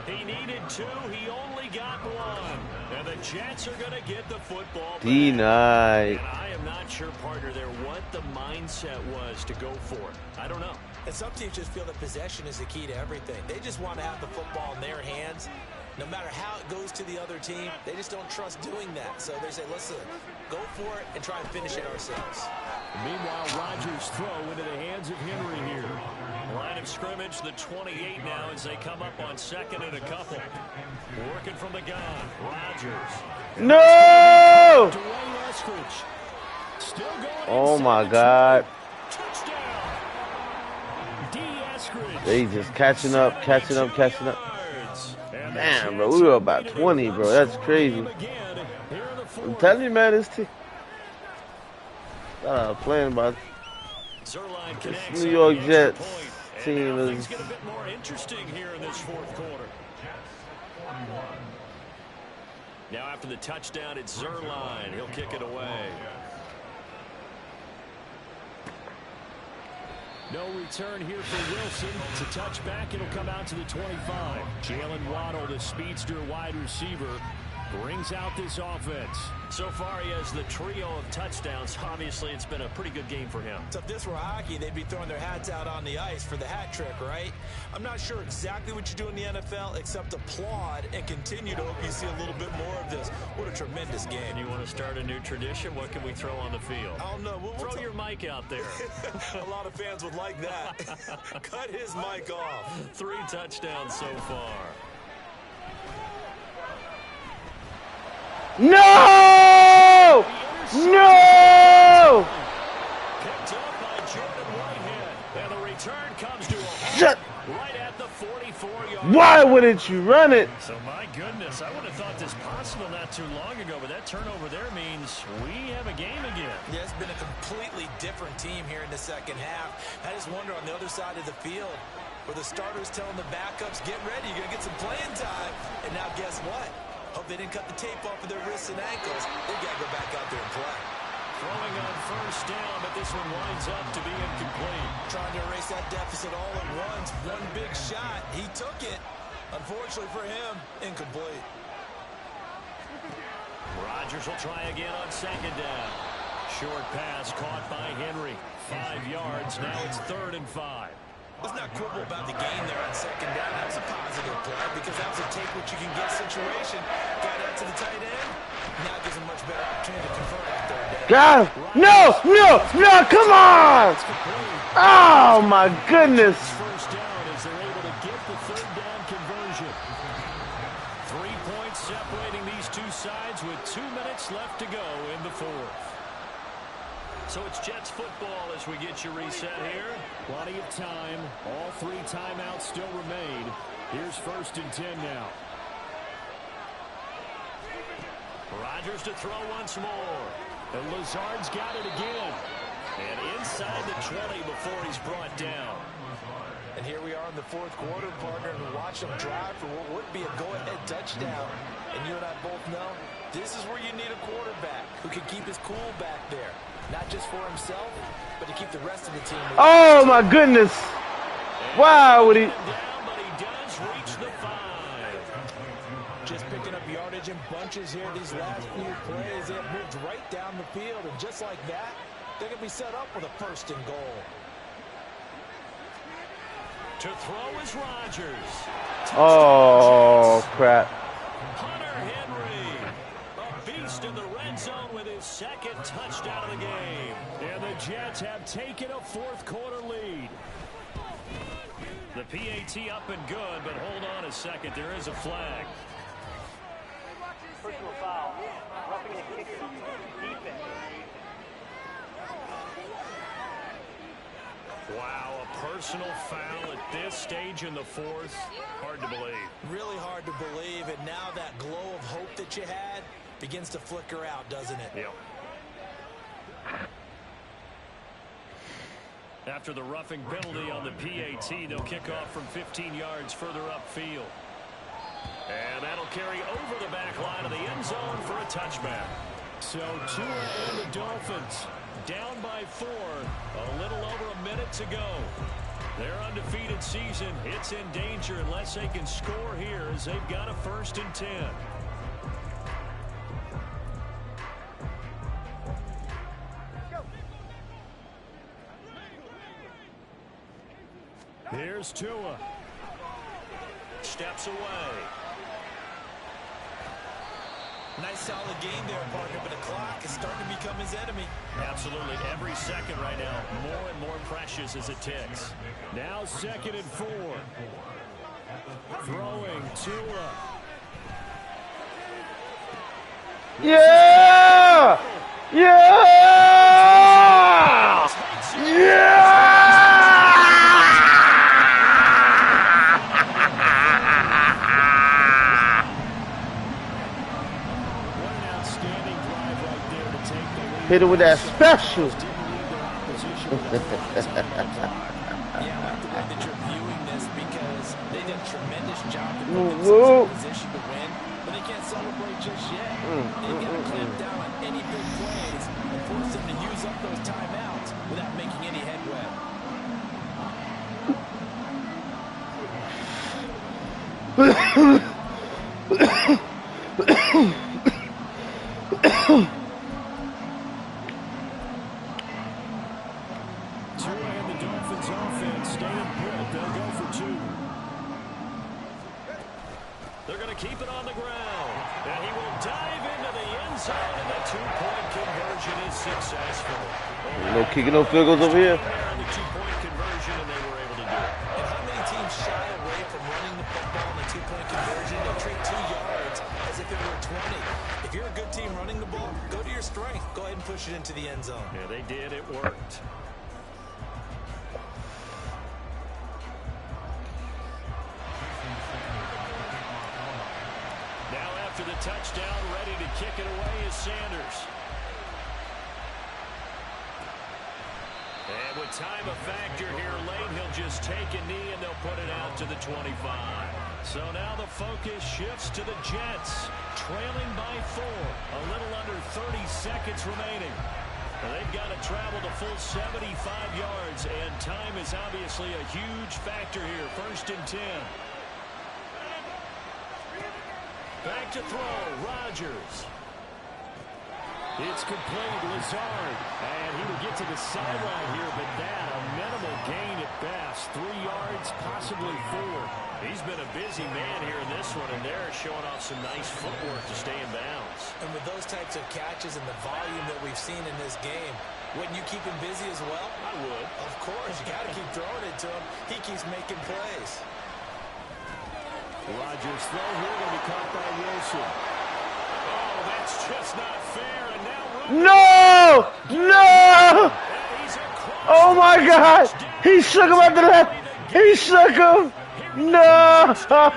He needed 2. He only got 1. And the Jets are going to get the football back. Denied. And I am not sure, partner, there what the mindset was to go for it. I don't know. And some teams just feel that possession is the key to everything. They just want to have the football in their hands No matter how it goes to the other team, they just don't trust doing that. So they say, listen, go for it and try and finish it ourselves. Meanwhile, Rodgers' throw into the hands of Henry here. Line of scrimmage, the 28 now as they come up on second and a couple. Working from the gun, Rodgers. No! Dwayne Eskridge. Still going. Oh my God. Touchdown. D. Eskridge. They just catching up. And Damn, bro, we were about 20, bro. That's crazy. I'm telling you, man, this team. Playing about this New York Jets team is. Get a bit more interesting here in this fourth quarter. Now after the touchdown, it's Zerline. He'll kick it away. No return here for Wilson. It's a touchback. It'll come out to the 25. Jalen Waddle, the speedster wide receiver, brings out this offense. So far, he has the trio of touchdowns. Obviously, it's been a pretty good game for him. So if this were hockey, they'd be throwing their hats out on the ice for the hat trick, right? I'm not sure exactly what you do in the NFL except applaud and continue to hope you see a little bit more of this. What a tremendous game. You want to start a new tradition? What can we throw on the field? I don't know. Throw your mic out there. A lot of fans would like that. Cut his mic off. 3 touchdowns so far. No! No! Picked up by Jordan Whitehead. And the return comes to a Shut. right at the 44-yard. Why wouldn't you run it? So my goodness, I would have thought this possible not too long ago, but that turnover there means we have a game again. Yeah, it's been a completely different team here in the second half. I just wonder on the other side of the field where the starters telling the backups, get ready, you're going to get some playing time. And now guess what? Hope they didn't cut the tape off of their wrists and ankles. They got to go back out there and play. Throwing on first down, but this one winds up to be incomplete. Trying to erase that deficit all at once. One big shot. He took it. Unfortunately for him, incomplete. Rodgers will try again on second down. Short pass caught by Henry. 5 yards. Now it's 3rd and 5. Let's not quibble about the game there on second down. That was a positive play because that was a take what you can get situation. Got out to the tight end. Now gives him much better opportunity to convert on third down. God, no, come on! Oh my goodness! First down as they're able to get the 3rd down conversion. 3 points separating these two sides with 2 minutes left to go in the 4th. So it's Jets football as we get you reset here. Plenty of time. All 3 timeouts still remain. Here's 1st and 10 now. Rodgers to throw once more. And Lazard's got it again. And inside the 20 before he's brought down. And here we are in the 4th quarter, partner, and watch him drive for what would be a go-ahead touchdown. And you and I both know this is where you need a quarterback who can keep his cool back there. Not just for himself, but to keep the rest of the team. Oh my goodness! Wow, would he? Down, but he does reach the 5. Just picking up yardage in bunches here. These last few plays, they have moved right down the field, and just like that, they're going to be set up with a 1st and goal. To throw is Rodgers. Oh crap! Hunter Henry, a beast in the red zone with his 2nd touchdown of the game. And the Jets have taken a 4th quarter lead. The PAT up and good, but hold on a second. There is a flag. Personal foul. Roughing the kicker. Defense. Wow, a personal foul at this stage in the 4th. Hard to believe. Really hard to believe, and now that glow of hope that you had begins to flicker out, doesn't it? Yep. After the roughing penalty on the PAT, they'll kick off from 15 yards further upfield. And that'll carry over the back line of the end zone for a touchback. So Tua and the Dolphins down by 4. A little over a minute to go. Their undefeated season, it's in danger unless they can score here as they've got a 1st and 10. Here's Tua. Steps away. Nice solid game there, partner, but the clock is starting to become his enemy. Absolutely. Every second right now, more and more precious as it ticks. Now 2nd and 4. Throwing Tua. Yeah! Yeah! Yeah! Hit it with that special. Yeah, I like the way that you're viewing this because they did a tremendous job to put themselves in position to win, but they can't celebrate just yet. They've got to clamp down on any big plays and force them to use up those timeouts without making any headway. They're going to keep it on the ground. And he will dive into the end zone, and the two-point conversion is successful. No kicking, no field goals over here. The two-point conversion, and they were able to do it. And how many teams shy away from running the football in the two-point conversion? They treat 2 yards as if it were 20. If you're a good team running the ball, go to your strength. Go ahead and push it into the end zone. Yeah, they did. It worked. To the touchdown, ready to kick it away is Sanders. And with time a factor here late, he'll just take a knee and they'll put it out to the 25. So now the focus shifts to the Jets, trailing by 4. A little under 30 seconds remaining. And they've got to travel the full 75 yards, and time is obviously a huge factor here. 1st and 10. Back to throw, Rodgers. It's complete, Lazard. And he will get to the sideline here, but that, a minimal gain at best. 3 yards, possibly 4. He's been a busy man here in this one, and they're showing off some nice footwork to stay in bounds. And with those types of catches and the volume that we've seen in this game, wouldn't you keep him busy as well? I would. Of course, you got to keep throwing it to him. He keeps making plays. Rodgers throw here going to be caught by Wilson. Oh, that's just not fair. And now No! No! Oh my God! He shook him at the left. He shook him. No! Oh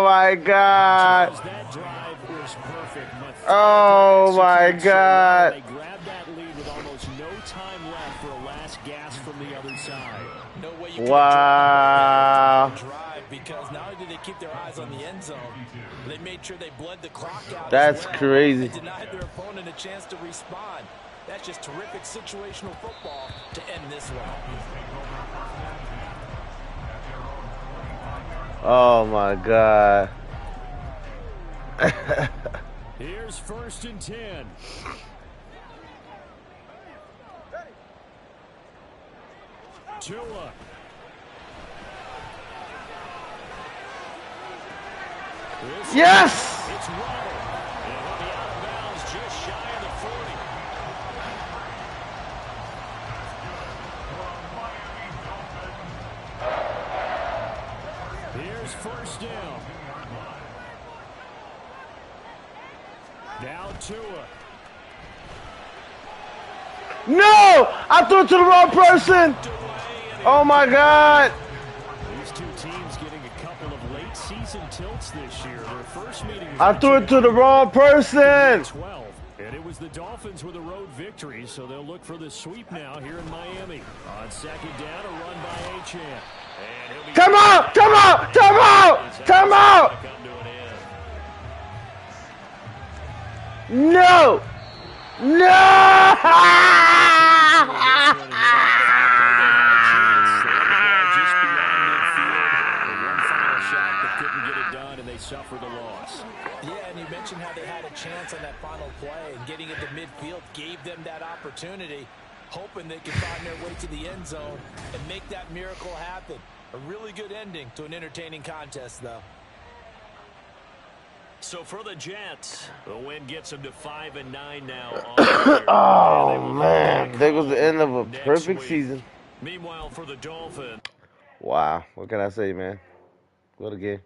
my God! That drive was perfect. Oh my God! They grabbed that lead with almost no time left for a last gasp from the other side. No way you Wow! because not only did they keep their eyes on the end zone, they made sure they bled the clock out. That's crazy. They denied their opponent a chance to respond. That's just terrific situational football to end this one. Oh my God. Here's 1st and 10. Tua. Yes! It's Waddle. And he'll be out of bounds just shy of the 40. Here's 1st down. Now Tua. No! I threw it to the wrong person! Oh my God! These two teams getting a couple of late season tilts this year. Their first meeting was I threw it to the wrong person! 12. And it was the Dolphins with a road victory, so they'll look for the sweep now here in Miami. On 2nd down, a run by Achane. Come out! Come out! Come out! Come out! No! No! Suffer the loss. Yeah, and you mentioned how they had a chance on that final play, and getting into midfield gave them that opportunity, hoping they could find their way to the end zone and make that miracle happen. A really good ending to an entertaining contest, though. So for the Jets, the win gets them to 5-9 now on the year. Oh, man. There goes the end of a perfect season. Meanwhile, for the Dolphins. Wow. What can I say, man? What a game.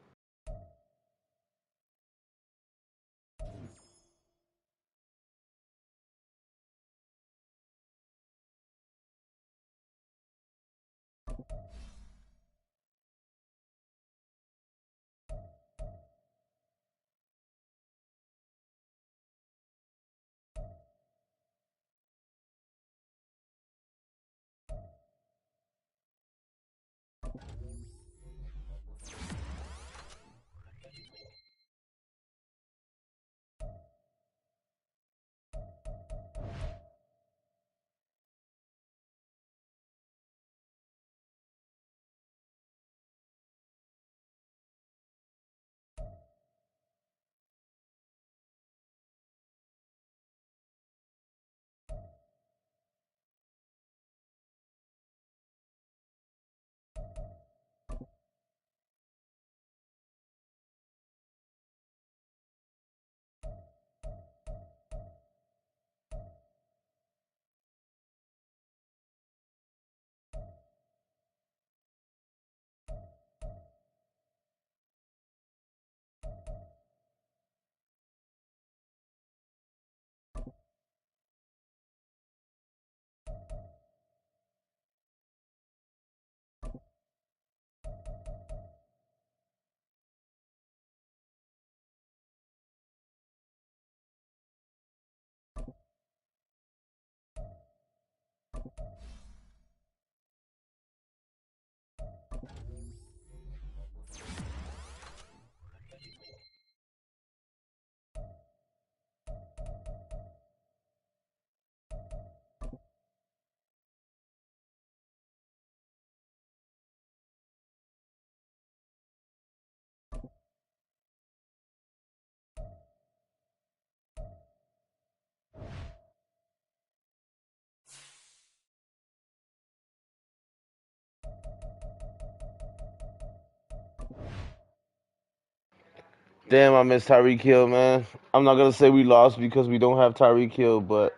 Damn, I miss Tyreek Hill, man. I'm not going to say we lost because we don't have Tyreek Hill, but,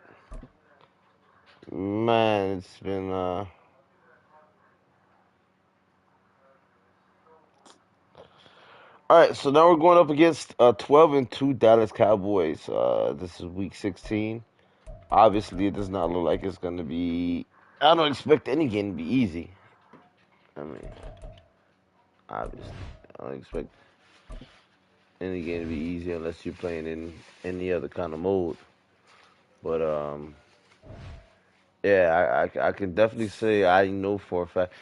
man, it's been... All right, so now we're going up against 12-2 Dallas Cowboys. This is Week 16. Obviously, it does not look like it's going to be. I don't expect any game to be easy. I mean, obviously, I don't expect any game to be easy unless you're playing in any other kind of mode. But yeah, I can definitely say I know for a fact.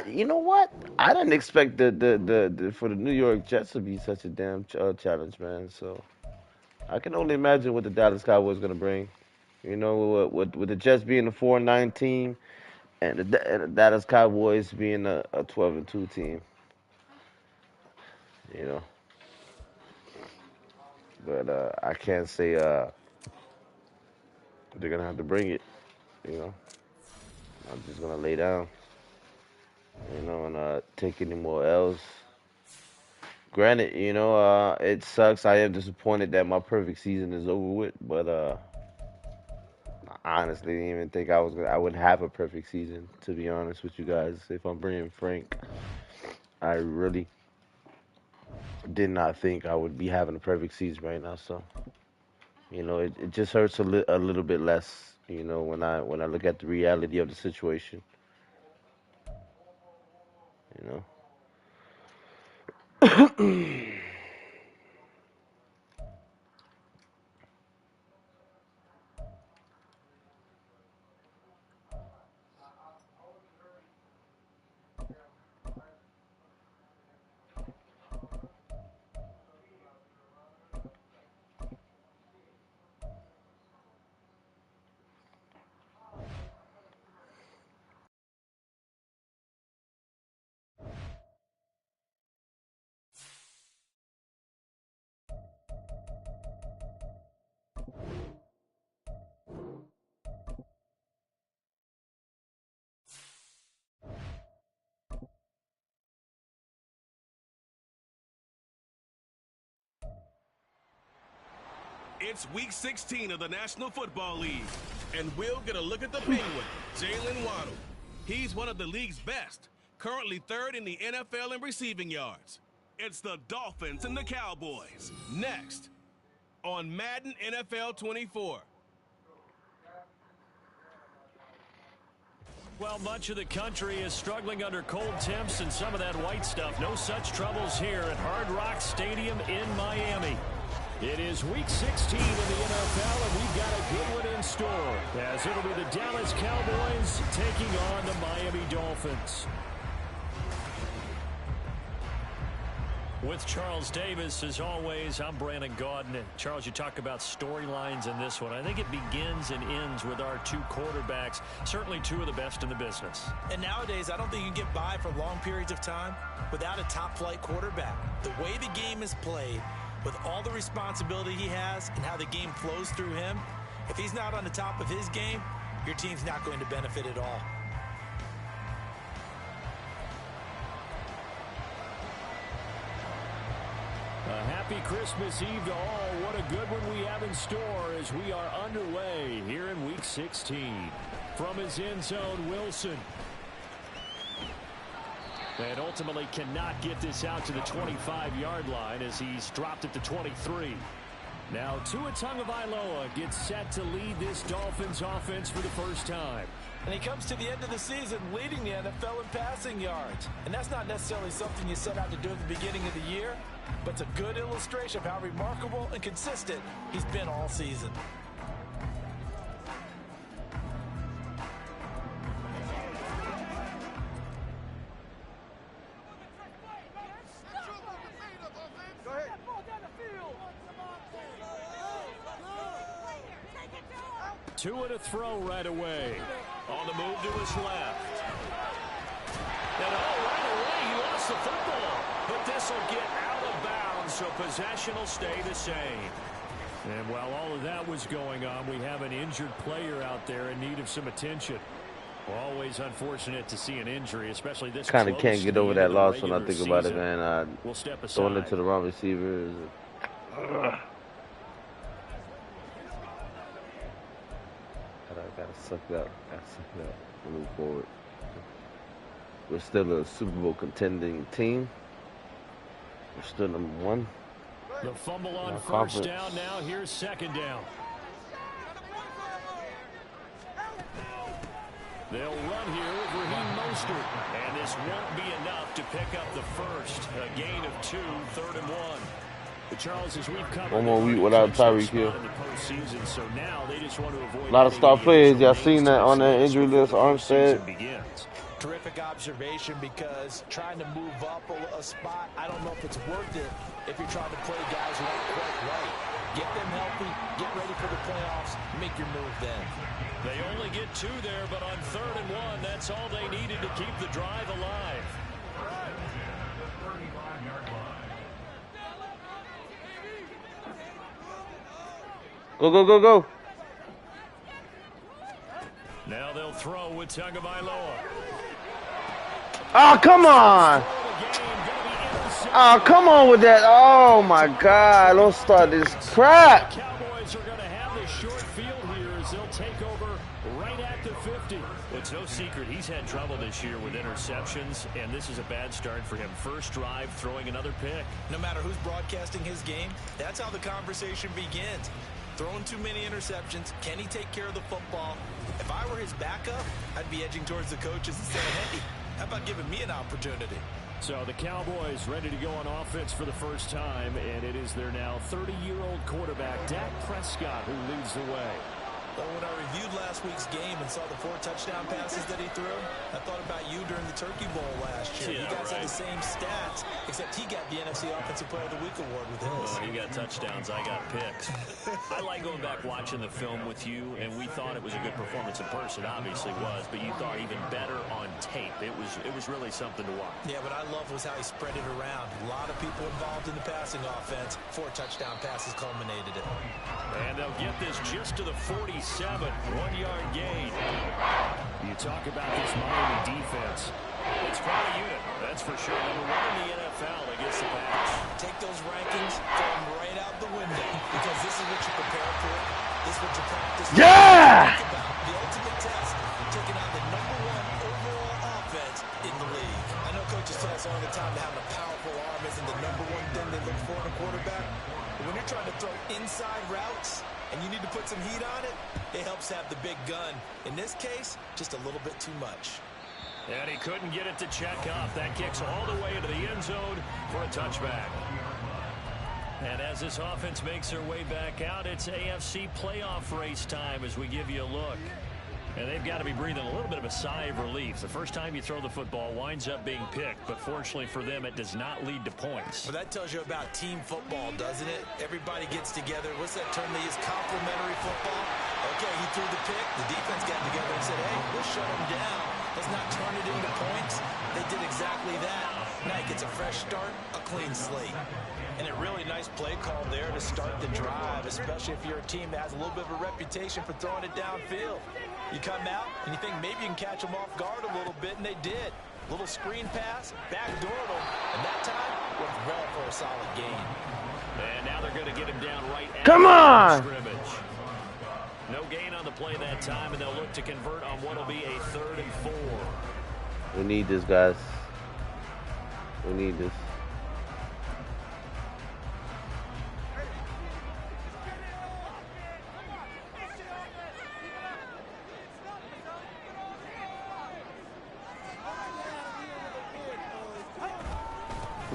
You know what? I didn't expect the for the New York Jets to be such a damn challenge, man. So. I can only imagine what the Dallas Cowboys going to bring. You know, with the Jets being a 4-9 team and the Dallas Cowboys being a 12-2 team. You know, but I can't say they're gonna have to bring it. You know, I'm just gonna lay down. You know, and take any more L's. Granted, you know, it sucks. I am disappointed that my perfect season is over with, but I honestly didn't even think I would have a perfect season, to be honest with you guys. If I'm being frank, I really did not think I would be having a perfect season right now. So, you know, it just hurts a little bit less, you know, when I look at the reality of the situation, you know. It's Week 16 of the National Football League, and we'll get a look at the Penguin, Jalen Waddle. He's one of the league's best, currently third in the NFL in receiving yards. It's the Dolphins and the Cowboys, next on Madden NFL 24. Well, much of the country is struggling under cold temps and some of that white stuff. No such troubles here at Hard Rock Stadium in Miami. It is Week 16 in the NFL, and we've got a good one in store, as it'll be the Dallas Cowboys taking on the Miami Dolphins. With Charles Davis, as always, I'm Brandon Gaudin. Charles, you talk about storylines in this one. I think it begins and ends with our two quarterbacks, certainly two of the best in the business. And nowadays, I don't think you can get by for long periods of time without a top-flight quarterback. The way the game is played, with all the responsibility he has and how the game flows through him, if he's not on the top of his game, your team's not going to benefit at all. A happy Christmas Eve to all. What a good one we have in store as we are underway here in Week 16. From his end zone, Wilson. And ultimately cannot get this out to the 25-yard line as he's dropped at the 23. Now Tua Tagovailoa gets set to lead this Dolphins offense for the first time. And he comes to the end of the season leading the NFL in passing yards. And that's not necessarily something you set out to do at the beginning of the year, but it's a good illustration of how remarkable and consistent he's been all season. Tua to throw right away. On the move to his left. And right away he lost the football. But this will get out of bounds, so possession will stay the same. And while all of that was going on, we have an injured player out there in need of some attention. Always unfortunate to see an injury, especially this kind of can't get over that loss when I think about it, man. man. We'll step aside. Throwing it to the wrong receivers. Gotta suck it up. Move forward. We're still a Super Bowl contending team. We're still number one. The fumble on first down now. Here's second down. They'll run here with Raheem Mostert. And this won't be enough to pick up the first. A gain of 2, 3rd and 1. But Charles, as we've covered, one more week without Tyreek Hill. So now they just want to avoid a lot of star players. Y'all seen that on the injury list, Armstead? Terrific observation, because trying to move up a spot, I don't know if it's worth it if you're trying to play guys who aren't quite right. Get them healthy, get ready for the playoffs, make your move then. They only get 2 there, but on 3rd and 1, that's all they needed to keep the drive alive. Go, go, go, go. Now they'll throw with Tagovailoa. Oh, come on. Oh, come on with that. Oh, my God. Don't start this crap. The Cowboys are going to have this short field here as they'll take over right at the 50. Well, it's no secret he's had trouble this year with interceptions, and this is a bad start for him. First drive, throwing another pick. No matter who's broadcasting his game, that's how the conversation begins. Throwing too many interceptions. Can he take care of the football? If I were his backup, I'd be edging towards the coaches and saying, hey, how about giving me an opportunity? So the Cowboys ready to go on offense for the first time, and it is their now 30-year-old quarterback, Dak Prescott, who leads the way. Well, when I reviewed last week's game and saw the 4 touchdown passes that he threw, I thought about you during the Turkey Bowl last year. Yeah, you guys right. had the same stats, except he got the NFC Offensive Player of the Week award with his. Well, you got touchdowns, I got picks. I like going back watching the film with you, and we thought it was a good performance in person. Obviously was, but you thought even better on tape. It was really something to watch. Yeah, what I loved was how he spread it around. A lot of people involved in the passing offense. 4 touchdown passes culminated it. And they'll get this just to the 47. 1-yard gain. You talk about this Miami defense. It's quite a unit, that's for sure. Number 1 in the NFL against the pass. Take those rankings, throw them right out the window because this is what you prepare for. This is what you practice for. Yeah! Think about the ultimate test, taking on the #1 overall offense in the league. I know coaches tell us all the time that having a powerful arm isn't the #1 thing they look for in a quarterback. But when you're trying to throw inside routes and you need to put some heat on it, it helps have the big gun. In this case, just a little bit too much. And he couldn't get it to check up. That kicks all the way into the end zone for a touchback. And as this offense makes their way back out, it's AFC playoff race time as we give you a look. And they've got to be breathing a little bit of a sigh of relief. The first time you throw the football winds up being picked, but fortunately for them, it does not lead to points. Well, that tells you about team football, doesn't it? Everybody gets together. What's that term they use? Complementary football. Okay, he threw the pick. The defense got together and said, hey, let's shut him down. Let's not turn it into points. They did exactly that. Now he gets a fresh start, a clean slate. And a really nice play call there to start the drive, especially if you're a team that has a little bit of a reputation for throwing it downfield. You come out and you think maybe you can catch them off guard a little bit, and they did. Little screen pass, backdoored them, and that time went well for a solid gain. And now they're going to get him down right at Come on! scrimmage. No gain on the play that time, and they'll look to convert on what will be a 3rd and 4. We need this, guys. We need this.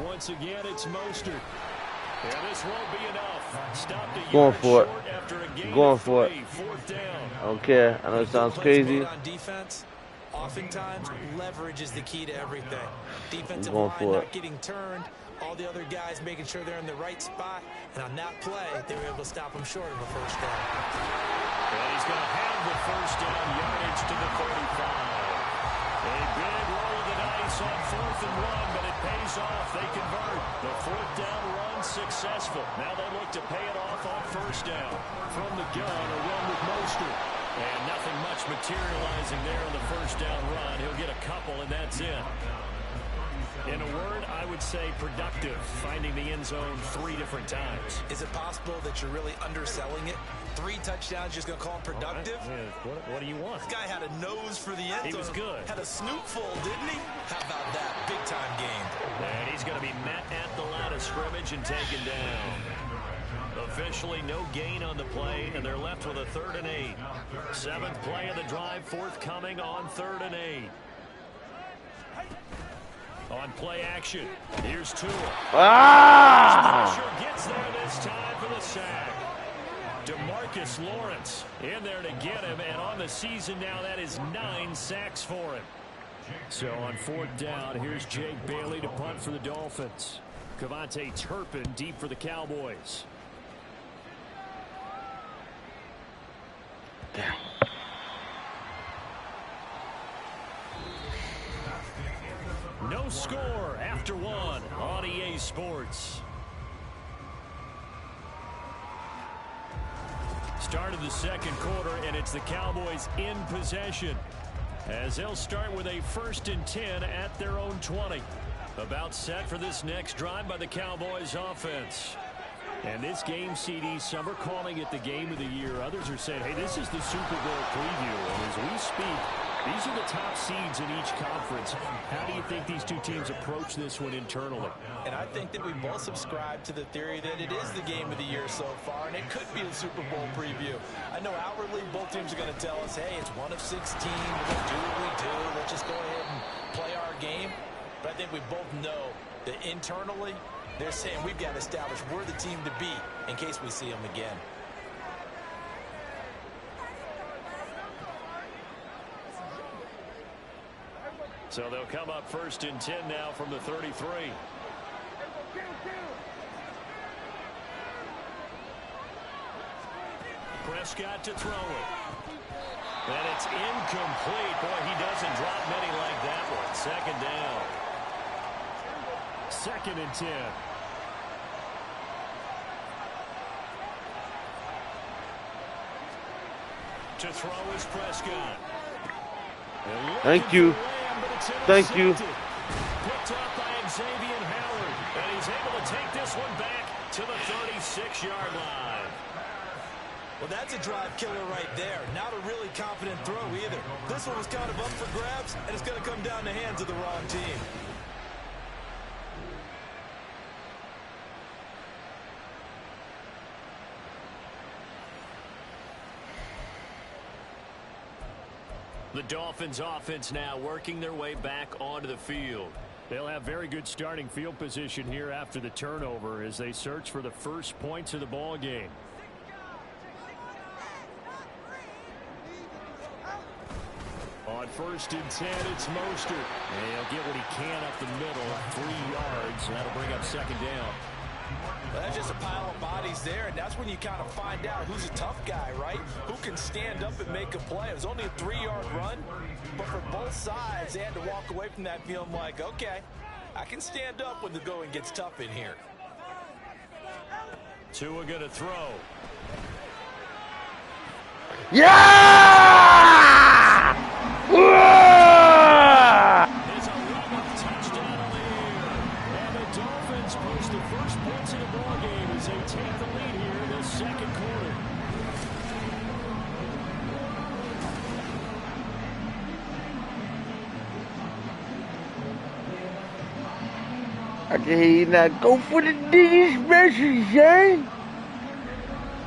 Once again, it's Mostert. And this won't be enough. Stopped a Going yard for it. short after a gain Going of for 3. it. 4th down. I don't care. I know it sounds crazy. On defense, oftentimes leverage is the key to everything. Defensive Going line for not it. getting turned, all the other guys making sure they're in the right spot, and on that play, they were able to stop him short of a first down. And he's going to have the first down yardage to the 35. A big roll of the dice on 4th and 1, but it pays off. They convert. The 4th down run successful. Now they look to pay it off on 1st down. From the gun, a run with Mostert. And nothing much materializing there on the 1st down run. He'll get a couple, and that's it. In a word, I would say productive, finding the end zone 3 different times. Is it possible that you're really underselling it? 3 touchdowns, just going to call him productive? Yeah, what do you want? This guy had a nose for the end zone. He was good. Had a snootful, didn't he? How about that? Big-time game. And he's going to be met at the line of scrimmage and taken down. Officially no gain on the play, and they're left with a 3rd and 8. 7th play of the drive, forthcoming on 3rd and 8. On play action, here's Tua. Pressure gets there this time for the sack. DeMarcus Lawrence in there to get him, and on the season now, that is 9 sacks for him. So on 4th down, here's Jake Bailey to punt for the Dolphins. Cavante Turpin deep for the Cowboys. No score after 1 on EA Sports. Start of the 2nd quarter, and it's the Cowboys in possession, as they'll start with a 1st and 10 at their own 20. About set for this next drive by the Cowboys offense. And this game, CD, some are calling it the game of the year. Others are saying, hey, this is the Super Bowl preview. And as we speak, these are the top seeds in each conference. How do you think these two teams approach this one internally? And I think that we both subscribe to the theory that it is the game of the year so far, and it could be a Super Bowl preview. I know outwardly both teams are going to tell us, hey, it's 1 of 16. We're going to do what we do. Let's just go ahead and play our game. But I think we both know that internally, they're saying we've got to establish we're the team to beat in case we see them again. So they'll come up 1st and 10 now from the 33. Prescott to throw it. And it's incomplete. Boy, he doesn't drop many like that one. 2nd down. 2nd and 10. To throw is Prescott. Thank you. Thank you. Picked up by Xavier Howard. And he's able to take this one back to the 36-yard line. Well, that's a drive killer right there. Not a really confident throw either. This one was kind of up for grabs, and it's going to come down the hands of the wrong team. The Dolphins offense now working their way back onto the field. They'll have very good starting field position here after the turnover as they search for the first points of the ball game. On 1st and 10, it's Mostert. And he'll get what he can up the middle, 3 yards. That'll bring up 2nd down. Well, that's just a pile of bodies there, and that's when you kind of find out who's a tough guy, right? Who can stand up and make a play. It was only a 3-yard run, but for both sides, they had to walk away from that feeling like, okay, I can stand up when the going gets tough in here. Tua going to throw. Yeah! It's a run-up touchdown on the air. And the Dolphins post the first points in the ball game as they take the lead here in the 2nd quarter. I can hear you now. Go for the diggy special, son.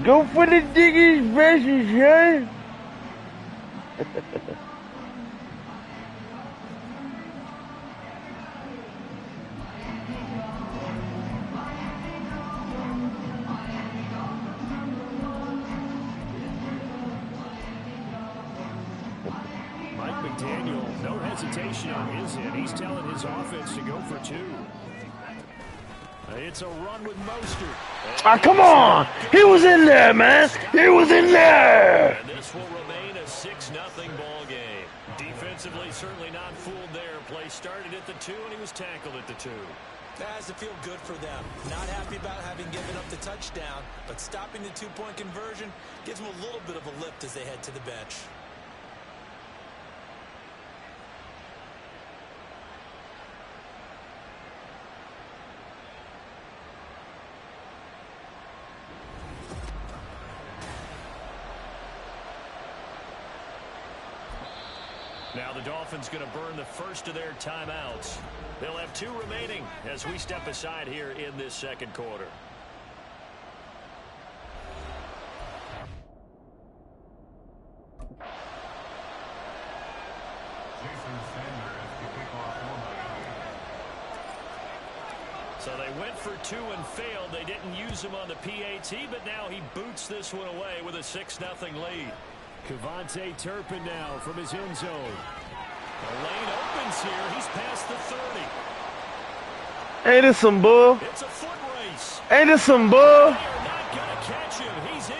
Go for the diggy special, son. Mike McDaniel, no hesitation on his end. He's telling his offense to go for 2. It's a run with Mostert. Ah, come on! He was in there, man! He was in there! And this will remain a 6-0 ball game. Defensively, certainly not fooled there. Play started at the 2, and he was tackled at the 2. That has to feel good for them. Not happy about having given up the touchdown, but stopping the 2-point conversion gives them a little bit of a lift as they head to the bench. Now the Dolphins going to burn the first of their timeouts. They'll have 2 remaining as we step aside here in this 2nd quarter. So they went for 2 and failed. They didn't use him on the PAT, but now he boots this one away with a 6-0 lead. Kevontae Turpin now from his end zone. The lane opens here. He's past the 30. Ain't this some bull? It's a foot race. Ain't this some bull? They're not going to catch him. He's in.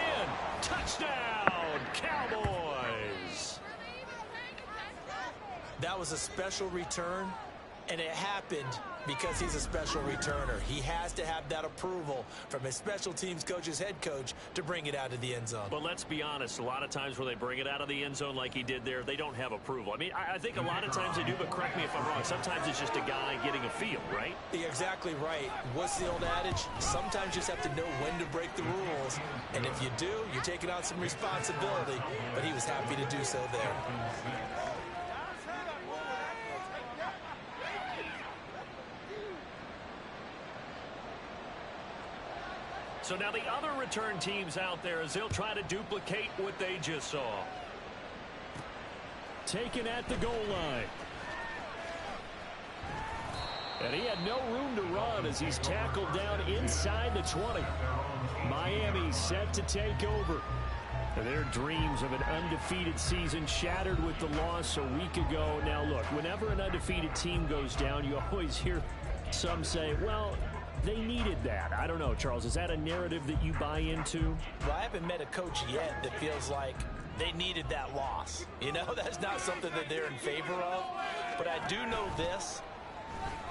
Touchdown, Cowboys. That was a special return, and it happened because he's a special returner. He has to have that approval from his special teams coach's head coach to bring it out of the end zone. But let's be honest, a lot of times when they bring it out of the end zone like he did there, they don't have approval. I mean, I think a lot of times they do, but correct me if I'm wrong. Sometimes it's just a guy getting a feel, right? You're exactly right. What's the old adage? Sometimes you just have to know when to break the rules. And if you do, you're taking on some responsibility. But he was happy to do so there. So now the other return teams out there as they'll try to duplicate what they just saw. Taken at the goal line. And he had no room to run as he's tackled down inside the 20. Miami set to take over. Their dreams of an undefeated season shattered with the loss a week ago. Now look, whenever an undefeated team goes down, you always hear some say, well, they needed that. I don't know, Charles. Is that a narrative that you buy into? Well, I haven't met a coach yet that feels like they needed that loss. You know, that's not something that they're in favor of. But I do know this.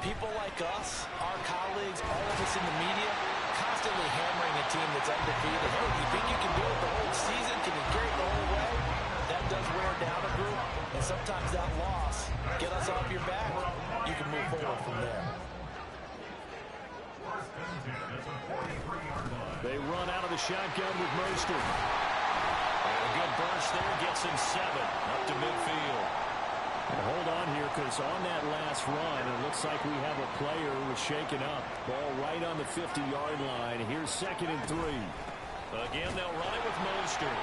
People like us, our colleagues, all of us in the media, constantly hammering a team that's undefeated. Hey, do you think you can do it the whole season? Can you carry it the whole way? That does wear down a group. And sometimes that loss, get us off your back, you can move forward from there. They run out of the shotgun with Mostert. And a good burst there gets him 7 up to midfield. And hold on here, because on that last run, it looks like we have a player who was shaken up. Ball right on the 50-yard line. Here's 2nd and 3. Again, they'll run it with Mostert.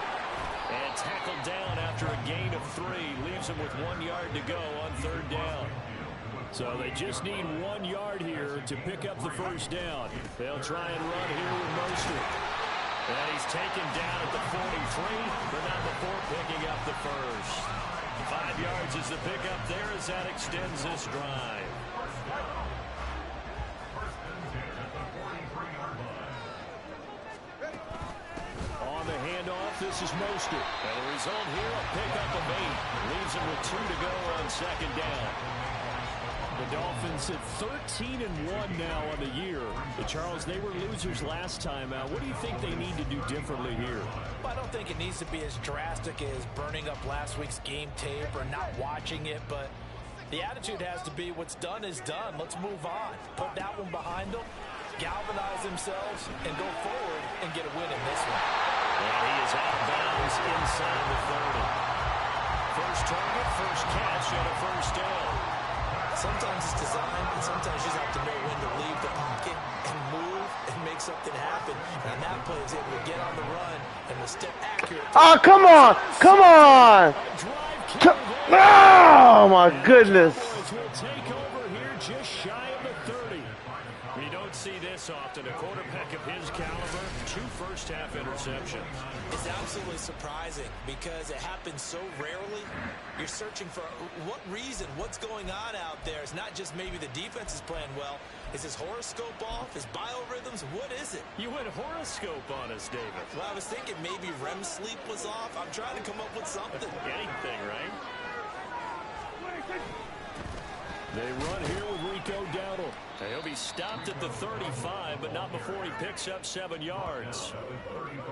And tackled down after a gain of 3. Leaves him with 1 yard to go on 3rd down. So they just need 1 yard here to pick up the first down. They'll try and run here with Mostert. And he's taken down at the 43, but not before picking up the first. 5 yards is the pickup there as that extends this drive. On the handoff, this is Mostert. And the result here, a pickup of 8. Leaves him with 2 to go on 2nd down. The Dolphins at 13-1 now on the year. But Charles, they were losers last time out. What do you think they need to do differently here? Well, I don't think it needs to be as drastic as burning up last week's game tape or not watching it, but the attitude has to be what's done is done. Let's move on. Put that one behind them, galvanize themselves, and go forward and get a win in this one. And he is out of bounds inside the 30. First target, first catch, and a first down. Sometimes it's designed, and sometimes you just have to know when to leave the pocket and move and make something happen. And that play is able to get on the run and was still accurate. Oh, come on! Come on! Oh, my goodness. Will take over here just shy of the 30. We don't see this often. A quarterback of his caliber, 2 first-half interceptions. It's absolutely surprising because it happens so rarely. You're searching for what reason, what's going on out there. It's not just maybe the defense is playing well. Is his horoscope off? His biorhythms? What is it? You went horoscope on us, David. Well, I was thinking maybe REM sleep was off. I'm trying to come up with something. Anything, right? They run here with Rico Dowdle. He'll be stopped at the 35, but not before he picks up 7 yards.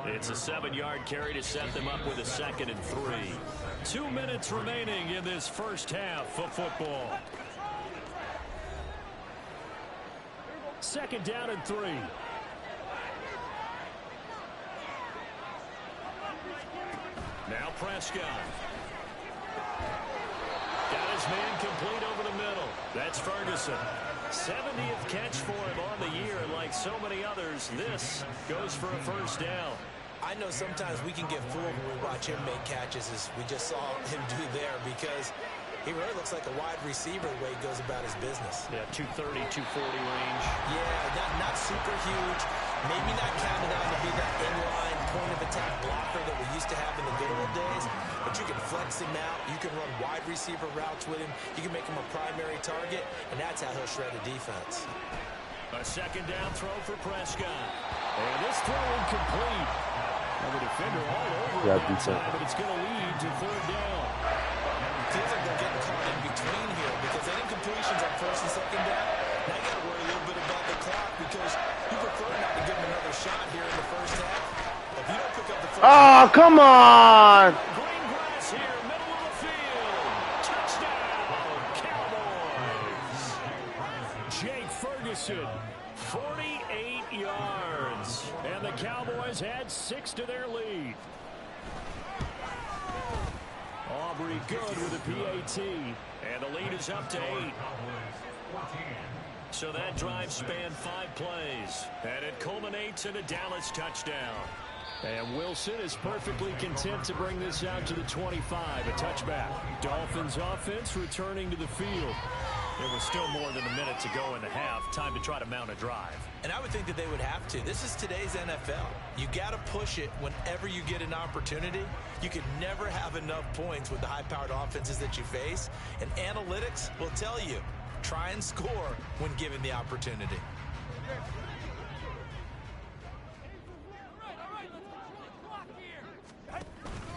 It's a 7-yard carry to set them up with a 2nd and 3. 2 minutes remaining in this first half of football. 2nd down and 3. Now Prescott. Got his man complete over the middle. That's Ferguson. 70th catch for him on the year, and like so many others, this goes for a first down. I know sometimes we can get fooled when we watch him make catches, as we just saw him do there, because he really looks like a wide receiver the way he goes about his business. Yeah, 230, 240 range. Yeah, not super huge. Maybe not counted on to be that inline point-of-attack blocker that we used to have in the good old days, but you can flex him out. You can run wide receiver routes with him. You can make him a primary target, and that's how he'll shred a defense. A 2nd down throw for Prescott. And this throw incomplete. And the defender all over that time, but it's going to lead to 3rd down. Feels like they're getting caught in between here because that incompletion's on 1st and 2nd down. Now you got to worry a little bit about the clock because you prefer not to give them another shot here in the first half. If you don't pick up the first Oh, come on! Green grass here, middle of the field. Touchdown, Cowboys. Jake Ferguson, 48 yards. And the Cowboys had 6 to their lead. Aubrey good with a PAT. And the lead is up to 8. So that drive spanned 5 plays. And it culminates in a Dallas touchdown. And Wilson is perfectly content to bring this out to the 25, a touchback. Dolphins offense returning to the field. There was still more than a minute to go in the half. Time to try to mount a drive. And I would think that they would have to. This is today's NFL. You got to push it whenever you get an opportunity. You can never have enough points with the high-powered offenses that you face. And analytics will tell you, try and score when given the opportunity.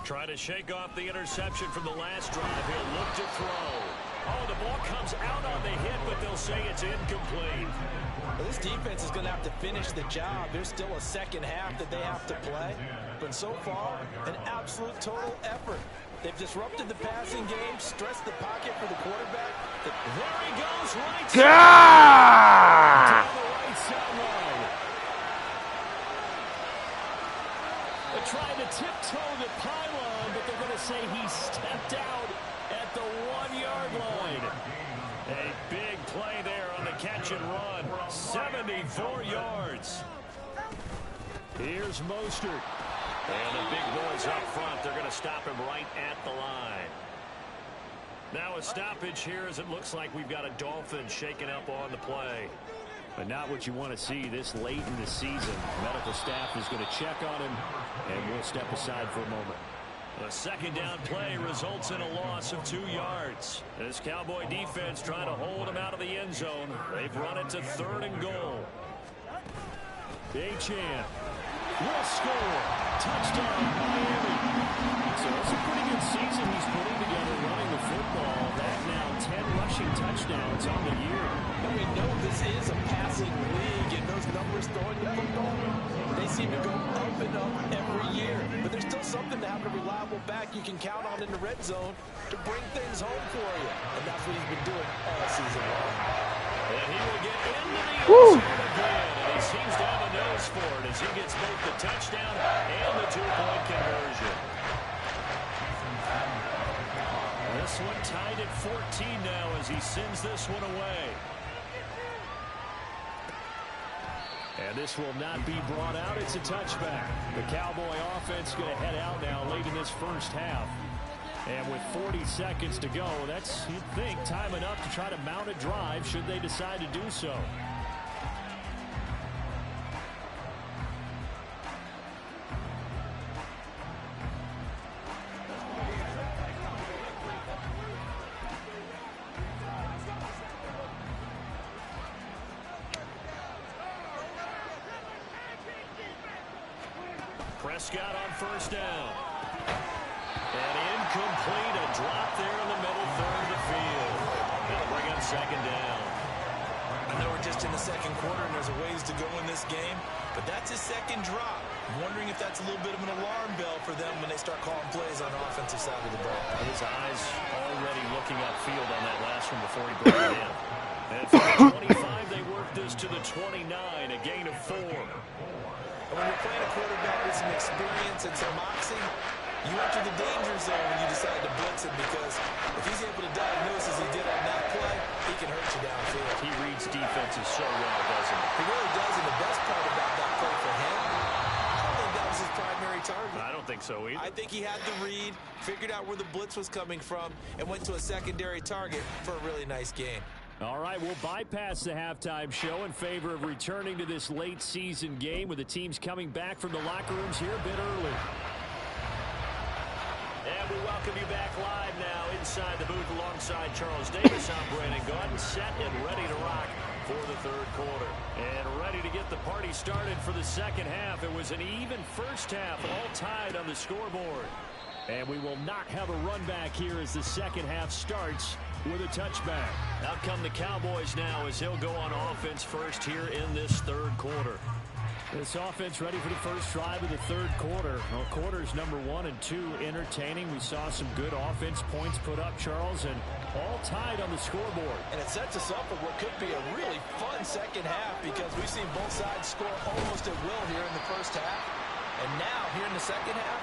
Try to shake off the interception from the last drive. He'll look to throw. Oh, the ball comes out on the hit, but they'll say it's incomplete. Well, this defense is going to have to finish the job. There's still a second half that they have to play. But so far, an absolute total effort. They've disrupted the passing game, stressed the pocket for the quarterback. There he goes, right Ah! down the right sideline. They're trying to tiptoe the pylon, but they're going to say he stepped out at the 1-yard line. A big play there on the catch and run. 74 yards. Here's Mostert. And the big boys up front, they're going to stop him right at the line. Now a stoppage here as it looks like we've got a Dolphin shaking up on the play. But not what you want to see this late in the season. Medical staff is going to check on him, and we'll step aside for a moment. A second down play results in a loss of 2 yards. This Cowboy defense trying to hold him out of the end zone. They've run it to 3rd and goal. Achane will score. Touchdown, Miami. So it's a pretty good season he's putting together running the football. That now 10 rushing touchdowns on the year. And we know this is a passing league, and those numbers throwing the football, they seem to go up and up every year. But there's still something to have a reliable back you can count on in the red zone to bring things home for you. And that's what he's been doing all season long. And he will get into the end zone again. And he seems to have a nose for it as he gets both the touchdown and the 2-point conversion. This one tied at 14 now as he sends this one away. And this will not be brought out. It's a touchback. The Cowboy offense going to head out now late in this first half. And with 40 seconds to go, that's, you'd think, time enough to try to mount a drive should they decide to do so. Prescott on first down. And incomplete, a drop there in the middle third of the field. That'll bring up second down. I know we're just in the second quarter and there's a ways to go in this game, but that's his second drop. I'm wondering if that's a little bit of an alarm bell for them when they start calling plays on the offensive side of the ball. His eyes already looking upfield on that last one before he broke it in. And from the 25, they work this to the 29, a gain of 4. And when you're playing a quarterback with some experience and some moxie, you enter the danger zone when you decide to blitz him, because if he's able to diagnose as he did on that play, he can hurt you downfield. He reads defenses so well, doesn't he? He really does, and the best part about that play for him, I don't think that was his primary target. I don't think so either. I think he had the read, figured out where the blitz was coming from, and went to a secondary target for a really nice gain. All right, we'll bypass the halftime show in favor of returning to this late season game with the teams coming back from the locker rooms here a bit early. And we welcome you back live now inside the booth alongside Charles Davis. I'm Brandon Gordon, set and ready to rock for the third quarter. And ready to get the party started for the second half. It was an even first half, all tied on the scoreboard. And we will not have a run back here as the second half starts with a touchback. Out come the Cowboys now as he'll go on offense first here in this third quarter. This offense ready for the first drive of the third quarter. Well, quarters number 1 and 2 entertaining. We saw some good offense points put up, Charles, and all tied on the scoreboard. And it sets us up for what could be a really fun second half, because we've seen both sides score almost at will here in the first half. And now, here in the second half,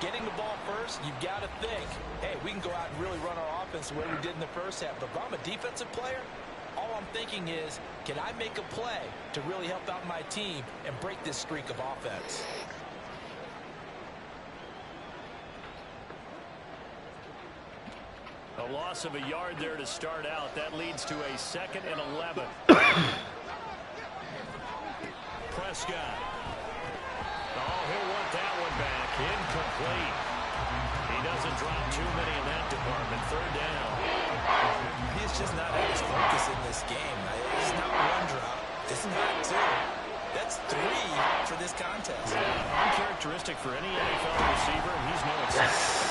getting the ball first, you've got to think, hey, we can go out and really run our offense the way we did in the first half. But if I'm a defensive player, all I'm thinking is, can I make a play to really help out my team and break this streak of offense? A loss of a yard there to start out. That leads to a 2nd and 11. Prescott. Oh, he'll want that one back. Incomplete. He doesn't drop too many in that department. Third down. He's just not at his focus in this game. It's not one drop. It's not 2. That's 3 for this contest. Yeah, uncharacteristic for any NFL receiver. He's no exception.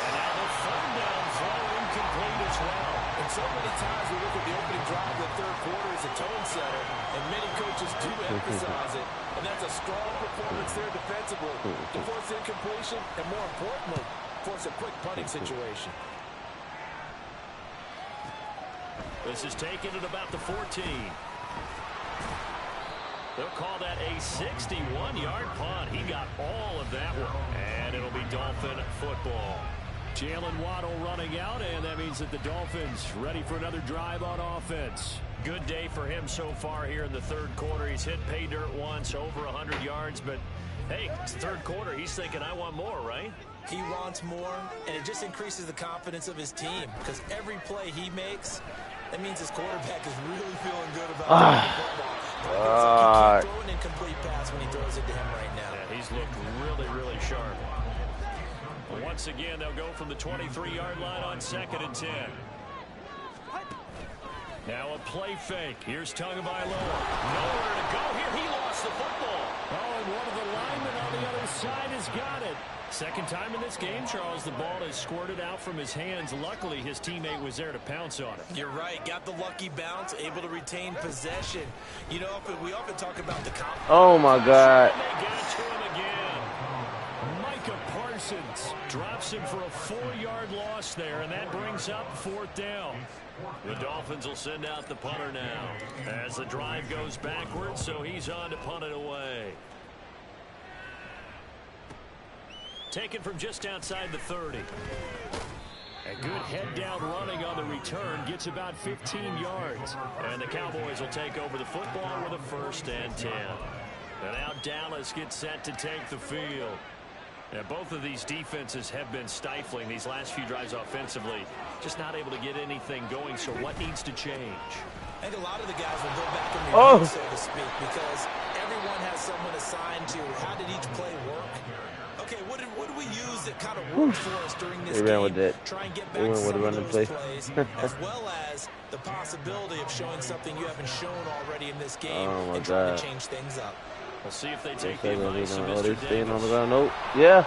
And now the third down throw incomplete as well. And so many times we look at the opening drive of the third quarter as a tone setter, and many coaches do emphasize it. And that's a strong performance there defensively to force incompletion and, more importantly, force a quick punting situation. This is taken at about the 14. They'll call that a 61-yard punt. He got all of that one. And it'll be Dolphin football. Jalen Waddle running out, and that means that the Dolphins ready for another drive on offense. Good day for him so far here in the third quarter. He's hit pay dirt once, over 100 yards, but hey, it's third quarter. He's thinking, I want more, right? He wants more, and it just increases the confidence of his team because every play he makes, that means his quarterback is really feeling good about the football. He can't throw an incomplete pass when he throws it to him right now. Yeah, he's looked really, really sharp. Once again, they'll go from the 23-yard line on 2nd and 10. Now a play fake. Here's Tagovailoa. Nowhere to go here. He lost the football. Oh, and one of the linemen on the other side has got it. Second time in this game, Charles, the ball has squirted out from his hands. Luckily, his teammate was there to pounce on it. You're right. Got the lucky bounce, able to retain possession. You know, we often talk about the confidence. Oh, my God. And they get it to him again. Micah Parsons drops him for a 4-yard loss there, and that brings up 4th down. The Dolphins will send out the punter now as the drive goes backwards, so he's on to punt it away. Taken from just outside the 30. A good head-down running on the return, gets about 15 yards. And the Cowboys will take over the football with a 1st and 10. And now Dallas gets set to take the field. Yeah, both of these defenses have been stifling these last few drives offensively. Just not able to get anything going, so what needs to change? I think a lot of the guys will go back and review, so to speak, because everyone has someone assigned to how did each play work. Okay, what did we use that kind of worked for us during this game? Try and get back to some of those plays, as well as the possibility of showing something you haven't shown already in this game and trying to change things up. We'll see if they take the advice of Mr. They're staying Davis. on the ground. Nope. Yeah.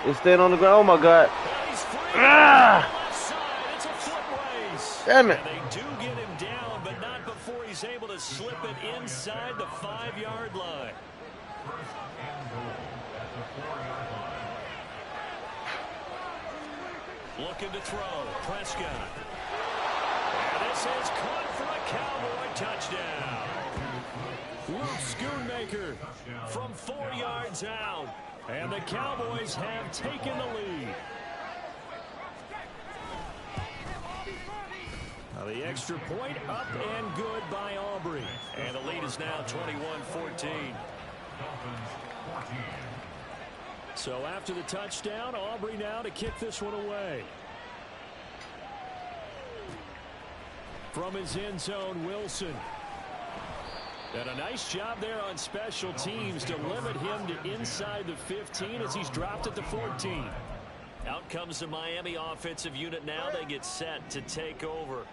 They're staying on the ground. Oh, my God. It's a foot race. Damn it. And they do get him down, but not before he's able to slip it inside the 5-yard line. Looking to throw. Prescott. And this is caught for a Cowboy touchdown. Luke Schoonmaker from 4 yards out. And the Cowboys have taken the lead. Now the extra point up and good by Aubrey. And the lead is now 21-14. So after the touchdown, Aubrey now to kick this one away. From his end zone, Wilson. And a nice job there on special teams to limit him to inside the 15 as he's dropped at the 14. Out comes the Miami offensive unit now. They get set to take over.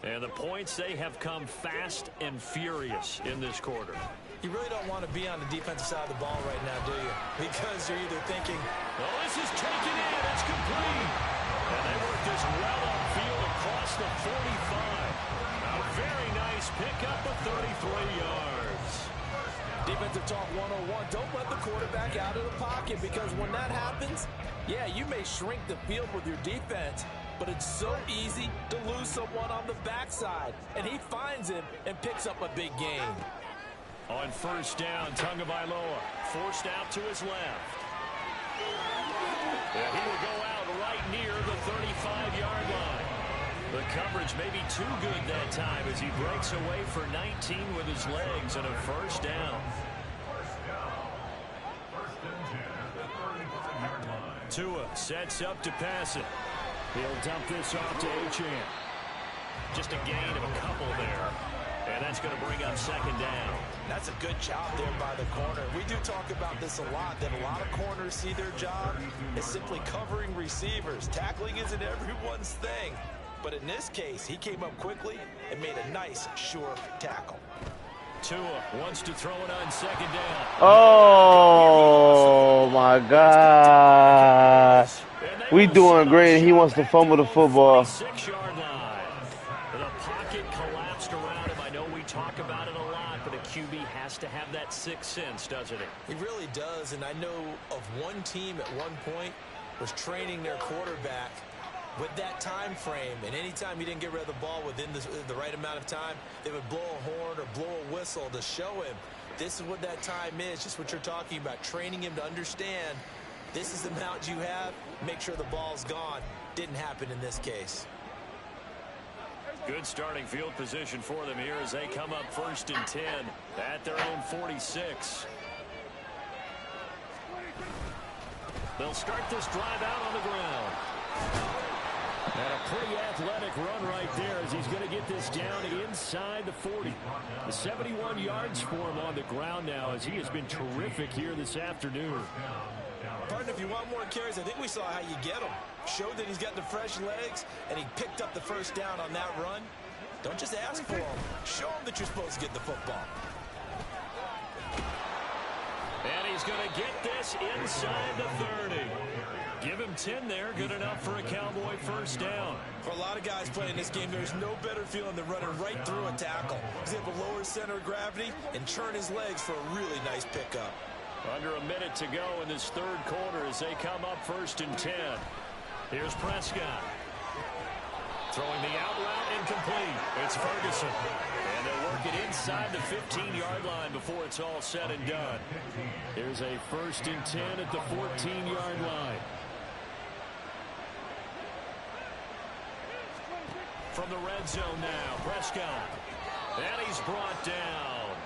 And the points, they have come fast and furious in this quarter. You really don't want to be on the defensive side of the ball right now, do you? Because you're either thinking, oh, this is taken in. It's complete. And they work this well upfield across the 45. A very nice pickup of 33 yards. Defensive talk 101. Don't let the quarterback out of the pocket, because when that happens, yeah, you may shrink the field with your defense, but it's so easy to lose someone on the backside. And he finds him and picks up a big gain. On 1st down, Tagovailoa forced out to his left. Yeah, he will go out right near the 35-yard line. The coverage may be too good that time as he breaks away for 19 with his legs and a 1st down. Tua sets up to pass it. He'll dump this off to Achane. Just a gain of a couple there. And that's going to bring up 2nd down. That's a good job there by the corner. We do talk about this a lot, that a lot of corners see their job as simply covering receivers. Tackling isn't everyone's thing. But in this case, he came up quickly and made a nice, sure tackle. Tua wants to throw it on 2nd down. Oh, my God. We doing great, and he wants to fumble the football. 6-yard line. The pocket collapsed around him. I know we talk about it a lot, but a QB has to have that sixth sense, doesn't he? He really does, and I know of one team at one point was training their quarterback with that time frame, and anytime he didn't get rid of the ball within the right amount of time, they would blow a horn or blow a whistle to show him This is what that time is, just what you're talking about, training him to understand this is the amount you have, make sure the ball's gone. Didn't happen in this case. Good starting field position for them here as they come up 1st and 10 at their own 46. They'll start this drive out on the ground. And a pretty athletic run right there as he's going to get this down inside the 40. The 71 yards for him on the ground now as he has been terrific here this afternoon. Partner, if you want more carries, I think we saw how you get him. Showed that he's got the fresh legs, and he picked up the first down on that run. Don't just ask for him. Show him that you're supposed to get the football. And he's going to get this inside the 30. Give him 10 there. Good enough for a Cowboy first down. For a lot of guys playing this game, there's no better feeling than running right through a tackle. He's able to lower his center of gravity and turn his legs for a really nice pickup. Under a minute to go in this 3rd quarter as they come up 1st and 10. Here's Prescott. Throwing the out route incomplete. It's Ferguson. And they'll work it inside the 15-yard line before it's all said and done. Here's a 1st and 10 at the 14-yard line. From the red zone now, Prescott. And he's brought down.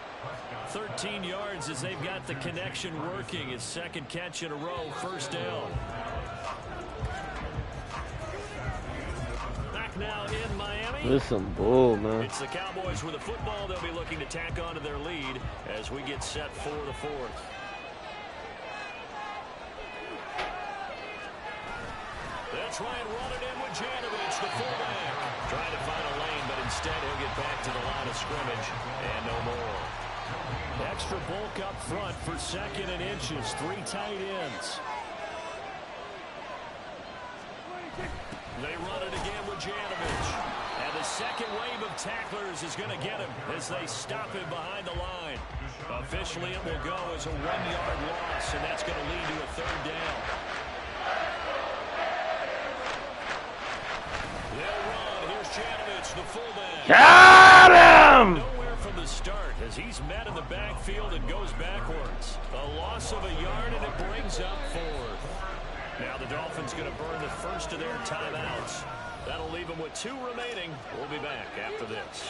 13 yards as they've got the connection working. His 2nd catch in a row, 1st down. Back now in Miami. This is some bull, man. It's the Cowboys with a football. They'll be looking to tack on to their lead as we get set for the 4th. They'll try and run it in with Janovich, the fullback. Trying to find a lane, but instead he'll get back to the line of scrimmage and no more. Extra bulk up front for 2nd and inches. 3 tight ends. They run it again with Janovich. And the 2nd wave of tacklers is going to get him as they stop him behind the line. Officially, it will go as a 1-yard loss, and that's going to lead to a 3rd down. They'll run. Here's Janovich, the fullback. Got him! Nowhere from the start as he's met in the backfield and goes backwards. A loss of a yard, and it brings up 4th. Now the Dolphins going to burn the first of their timeouts. That'll leave them with 2 remaining. We'll be back after this.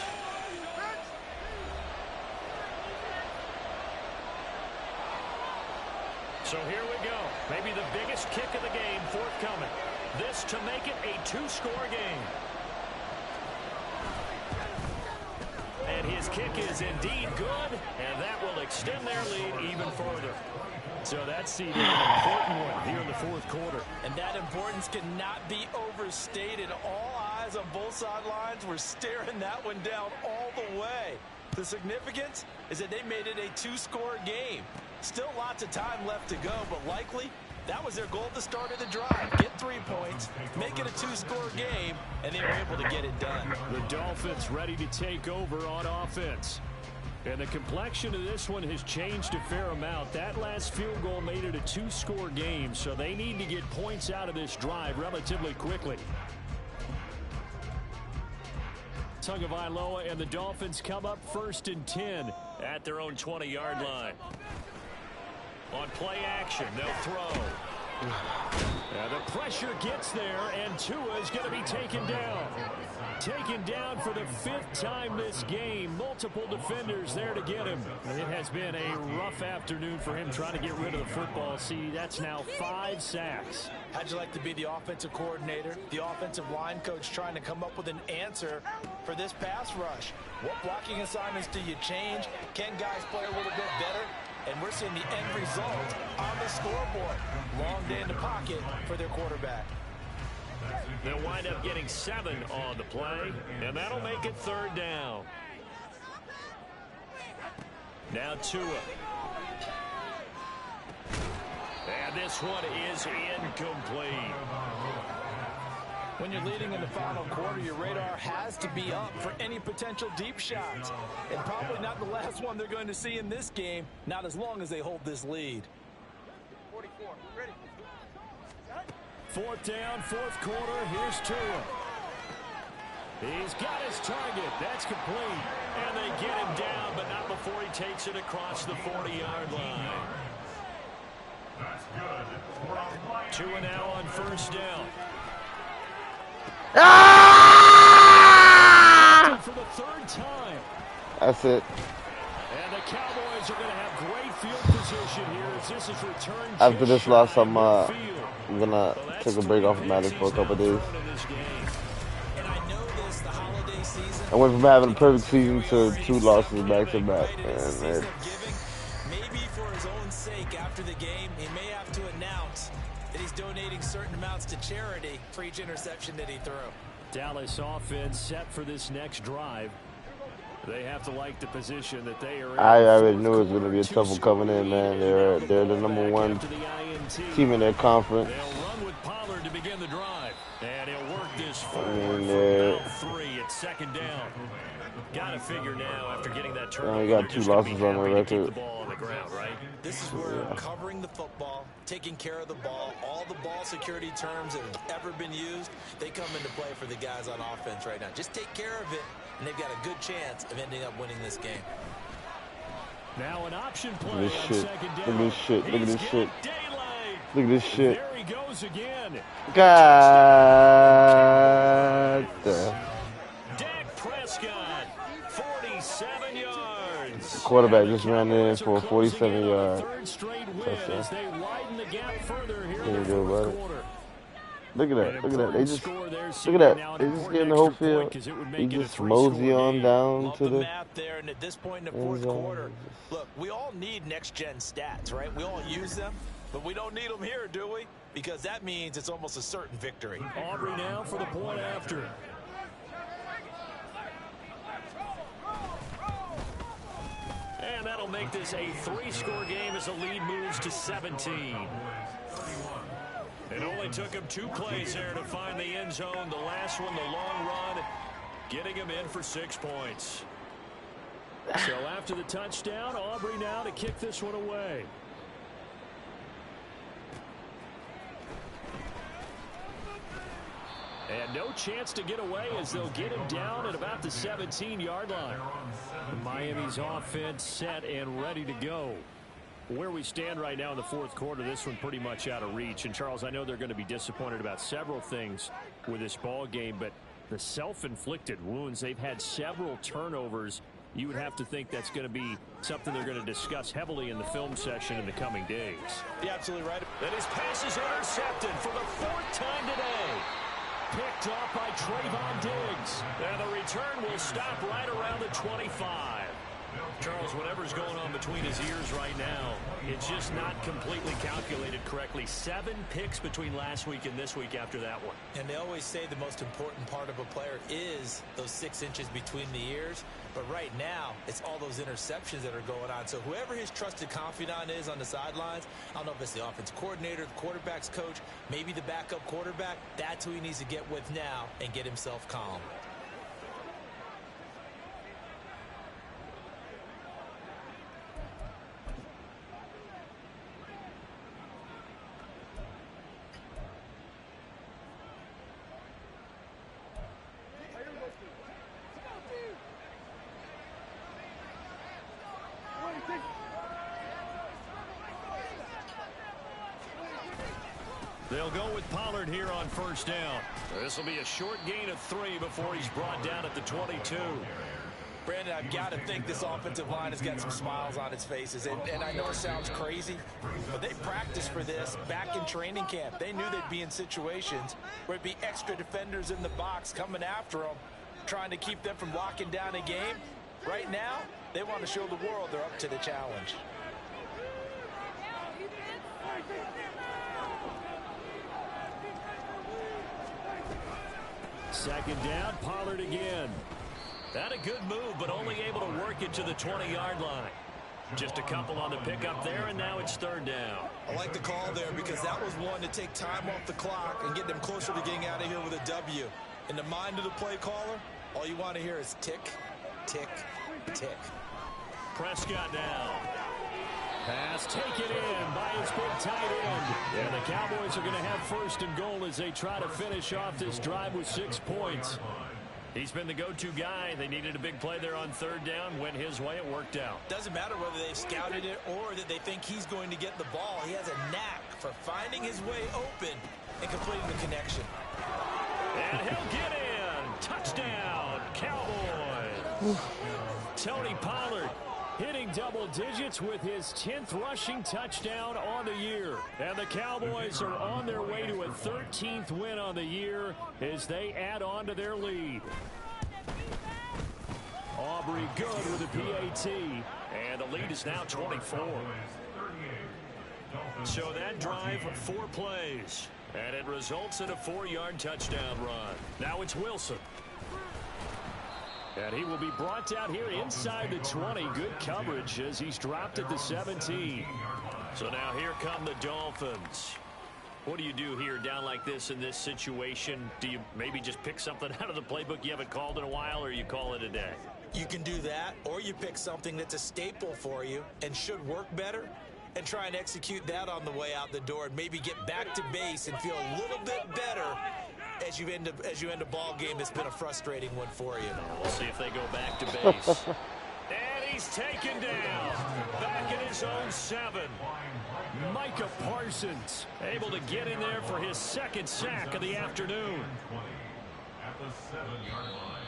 So here we go. Maybe the biggest kick of the game forthcoming. This to make it a 2-score game. And his kick is indeed good, and that will extend their lead even further. So that's seeding an important one here in the 4th quarter. And that importance cannot be overstated. All eyes on both sidelines were staring that one down all the way. The significance is that they made it a 2-score game. Still lots of time left to go, but likely that was their goal at the start of the drive. Get 3 points, make it a 2-score game, and they were able to get it done. The Dolphins ready to take over on offense. And the complexion of this one has changed a fair amount. That last field goal made it a 2-score game, so they need to get points out of this drive relatively quickly. Tagovailoa and the Dolphins come up 1st and 10 at their own 20-yard line. On play action, they'll throw. Now the pressure gets there, and Tua is going to be taken down. Taken down for the 5th time this game. Multiple defenders there to get him. It has been a rough afternoon for him trying to get rid of the football. See, that's now 5 sacks. How'd you like to be the offensive coordinator, the offensive line coach trying to come up with an answer for this pass rush? What blocking assignments do you change? Can guys play a little bit better? And we're seeing the end result on the scoreboard. Long day in the pocket for their quarterback. They'll wind up getting 7 on the play, and that'll make it 3rd down. Now Tua. And this one is incomplete. When you're leading in the final quarter, your radar has to be up for any potential deep shots. And probably not the last one they're going to see in this game, not as long as they hold this lead. 44, ready. 4th down, 4th quarter. Here's Tua. He's got his target. That's complete. And they get him down, but not before he takes it across the 40-yard line. Two and now on first down. Ah! For the third time. That's it. And the Cowboys are going to have great field position here as this is returned. After this loss, I'm gonna take a break off of Madden for a couple days. I went from having a perfect season to 2 losses back to back, and maybe for his own sake after the game, he may have to announce that he's donating certain amounts to charity for each interception that he threw. Dallas offense set for this next drive. They have to like the position that they are in. I already knew it was going to be a tough one coming in, man. They're the number 1 team in their conference. They'll run with Pollard to begin the drive. And he'll work this forward for about 3 at second down. Got to figure now after getting that turnover. We got 2 losses on the record. The ball on the ground, right? This is where covering the football, taking care of the ball, all the ball security terms that have ever been used, they come into play for the guys on offense right now. Just take care of it, and they've got a good chance of ending up winning this game. Now an option play on second down. Look at this shit. Look at this shit. Look at this shit. There he goes again. God. Dak Prescott, 47 yards. Quarterback just ran in for a 47-yard touchdown. As they widen the gap further here in the fourth quarter. Look at that. Look at that. They just look at that. They just get in the whole field. He just mosey on down to the math there, and at this point in the fourth quarter, look, we all need next-gen stats, right? We all use them, but we don't need them here, do we? Because that means it's almost a certain victory. Aubrey now for the point after. And that'll make this a 3-score game as the lead moves to 17. It only took him 2 plays there to find the end zone. The last one, the long run, getting him in for 6 points. So after the touchdown, Aubrey now to kick this one away. And no chance to get away as they'll get him down at about the 17-yard line. Miami's offense set and ready to go. Where we stand right now in the fourth quarter, this one pretty much out of reach. And, Charles, I know they're going to be disappointed about several things with this ball game, but the self-inflicted wounds, they've had several turnovers. You would have to think that's going to be something they're going to discuss heavily in the film session in the coming days. You're absolutely right. And his pass is intercepted for the 4th time today. Picked off by Trayvon Diggs. And the return will stop right around the 25. Charles, whatever's going on between his ears right now, it's just not completely calculated correctly. 7 picks between last week and this week after that one. And they always say the most important part of a player is those 6 inches between the ears. But right now, it's all those interceptions that are going on. So whoever his trusted confidant is on the sidelines, I don't know if it's the offense coordinator, the quarterback's coach, maybe the backup quarterback, that's who he needs to get with now and get himself calm. They'll go with Pollard here on first down. This will be a short gain of 3 before he's brought down at the 22. Brandon, I've got to think this offensive line has got some smiles on its faces. And I know it sounds crazy, but they practiced for this back in training camp. They knew they'd be in situations where it'd be extra defenders in the box coming after them, trying to keep them from locking down a game. Right now, they want to show the world they're up to the challenge. Second down, Pollard again. That a good move, but only able to work it to the 20-yard line. Just a couple on the pickup there, and now it's 3rd down. I like the call there because that was one to take time off the clock and get them closer to getting out of here with a W. In the mind of the play caller, all you want to hear is tick, tick, tick. Prescott now. Pass taken in by his big tight end. And the Cowboys are going to have 1st and goal as they try to finish off this drive with 6 points. He's been the go-to guy. They needed a big play there on third down. Went his way. It worked out. Doesn't matter whether they've scouted it or that they think he's going to get the ball. He has a knack for finding his way open and completing the connection. And he'll get in. Touchdown, Cowboys. Tony Pollard hitting double digits with his 10th rushing touchdown on the year. And the Cowboys are on their way to a 13th win on the year as they add on to their lead. Aubrey good with a PAT. And the lead is now 24. So that drive, 4 plays. And it results in a 4-yard touchdown run. Now it's Wilson. And he will be brought down here inside the 20. Good coverage as he's dropped at the 17. So now here come the Dolphins. What do you do here down like this in this situation? Do you maybe just pick something out of the playbook you haven't called in a while, or you call it a day? You can do that, or you pick something that's a staple for you and should work better and try and execute that on the way out the door and maybe get back to base and feel a little bit better as you end a ball game that's been a frustrating one for you. We'll see if they go back to base. And he's taken down. Back in his own 7. Micah Parsons able to get in there for his 2nd sack of the afternoon. At the 7-yard line.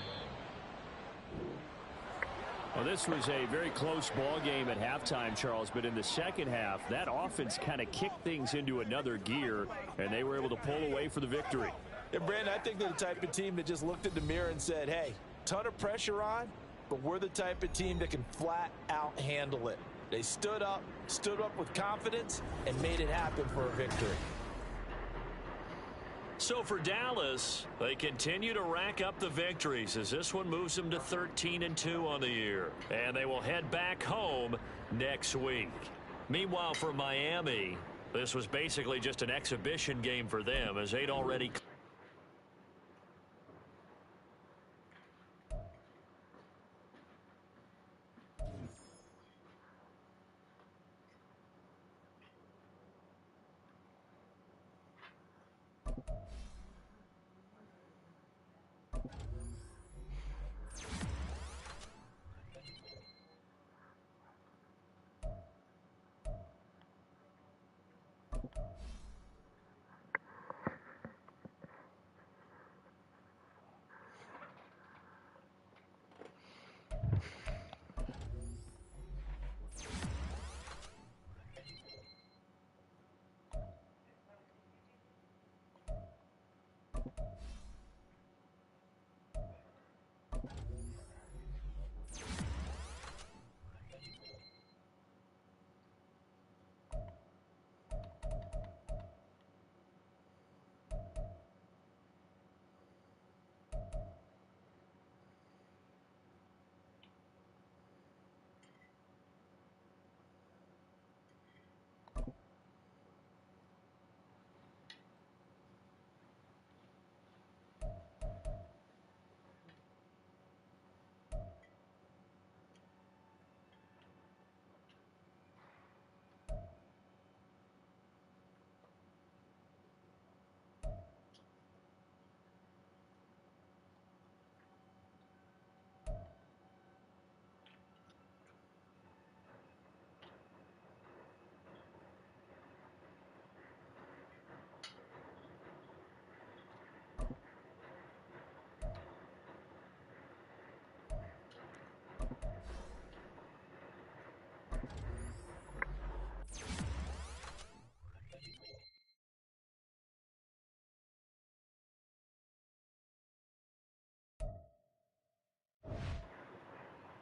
Well, this was a very close ball game at halftime, Charles, but in the second half, that offense kind of kicked things into another gear, and they were able to pull away for the victory. And, Brandon, I think they're the type of team that just looked in the mirror and said, hey, ton of pressure on, but we're the type of team that can flat out handle it. They stood up with confidence, and made it happen for a victory. So for Dallas, they continue to rack up the victories as this one moves them to 13-2 on the year. And they will head back home next week. Meanwhile, for Miami, this was basically just an exhibition game for them as they'd already...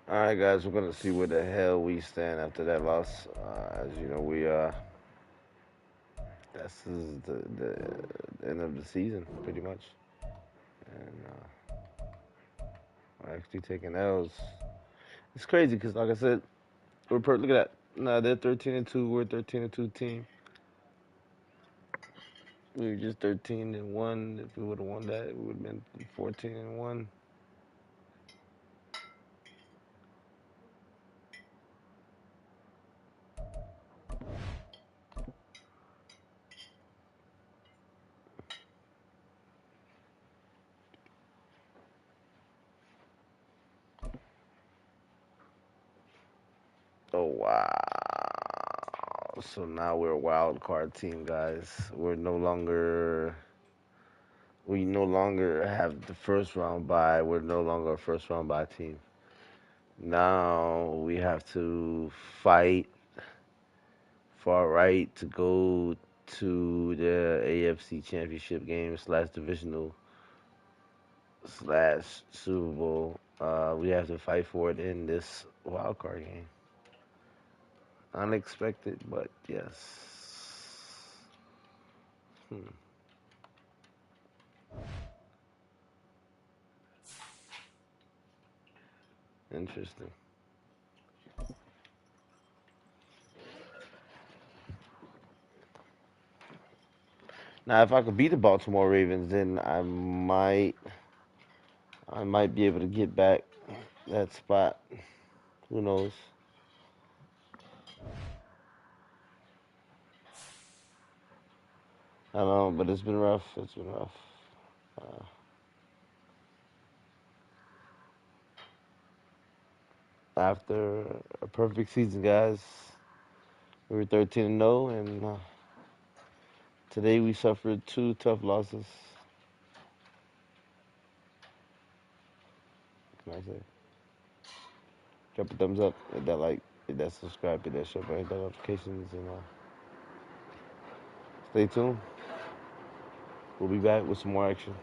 Alright, guys, we're going to see where the hell we stand after that loss. As you know, this is the end of the season, pretty much. And we're actually taking L's. It's crazy because, like I said, look at that. Nah, they're 13-2. We're a 13-2 team. We were just 13-1. If we would have won that, we would have been 14-1. Oh, wow. So now we're a wild card team, guys. We no longer have the first round bye. We're no longer a first round bye team. Now we have to fight for our right to go to the AFC Championship game / divisional / Super Bowl. We have to fight for it in this wild card game. Unexpected, but yes. Interesting. Now, if I could beat the Baltimore Ravens, then I might be able to get back that spot. Who knows? I don't know, but it's been rough. It's been rough. After a perfect season, guys, we were 13-0, and today we suffered 2 tough losses. What can I say? Drop a thumbs up, hit that like, hit that subscribe, hit that share button, hit that notifications, and stay tuned. We'll be back with some more action.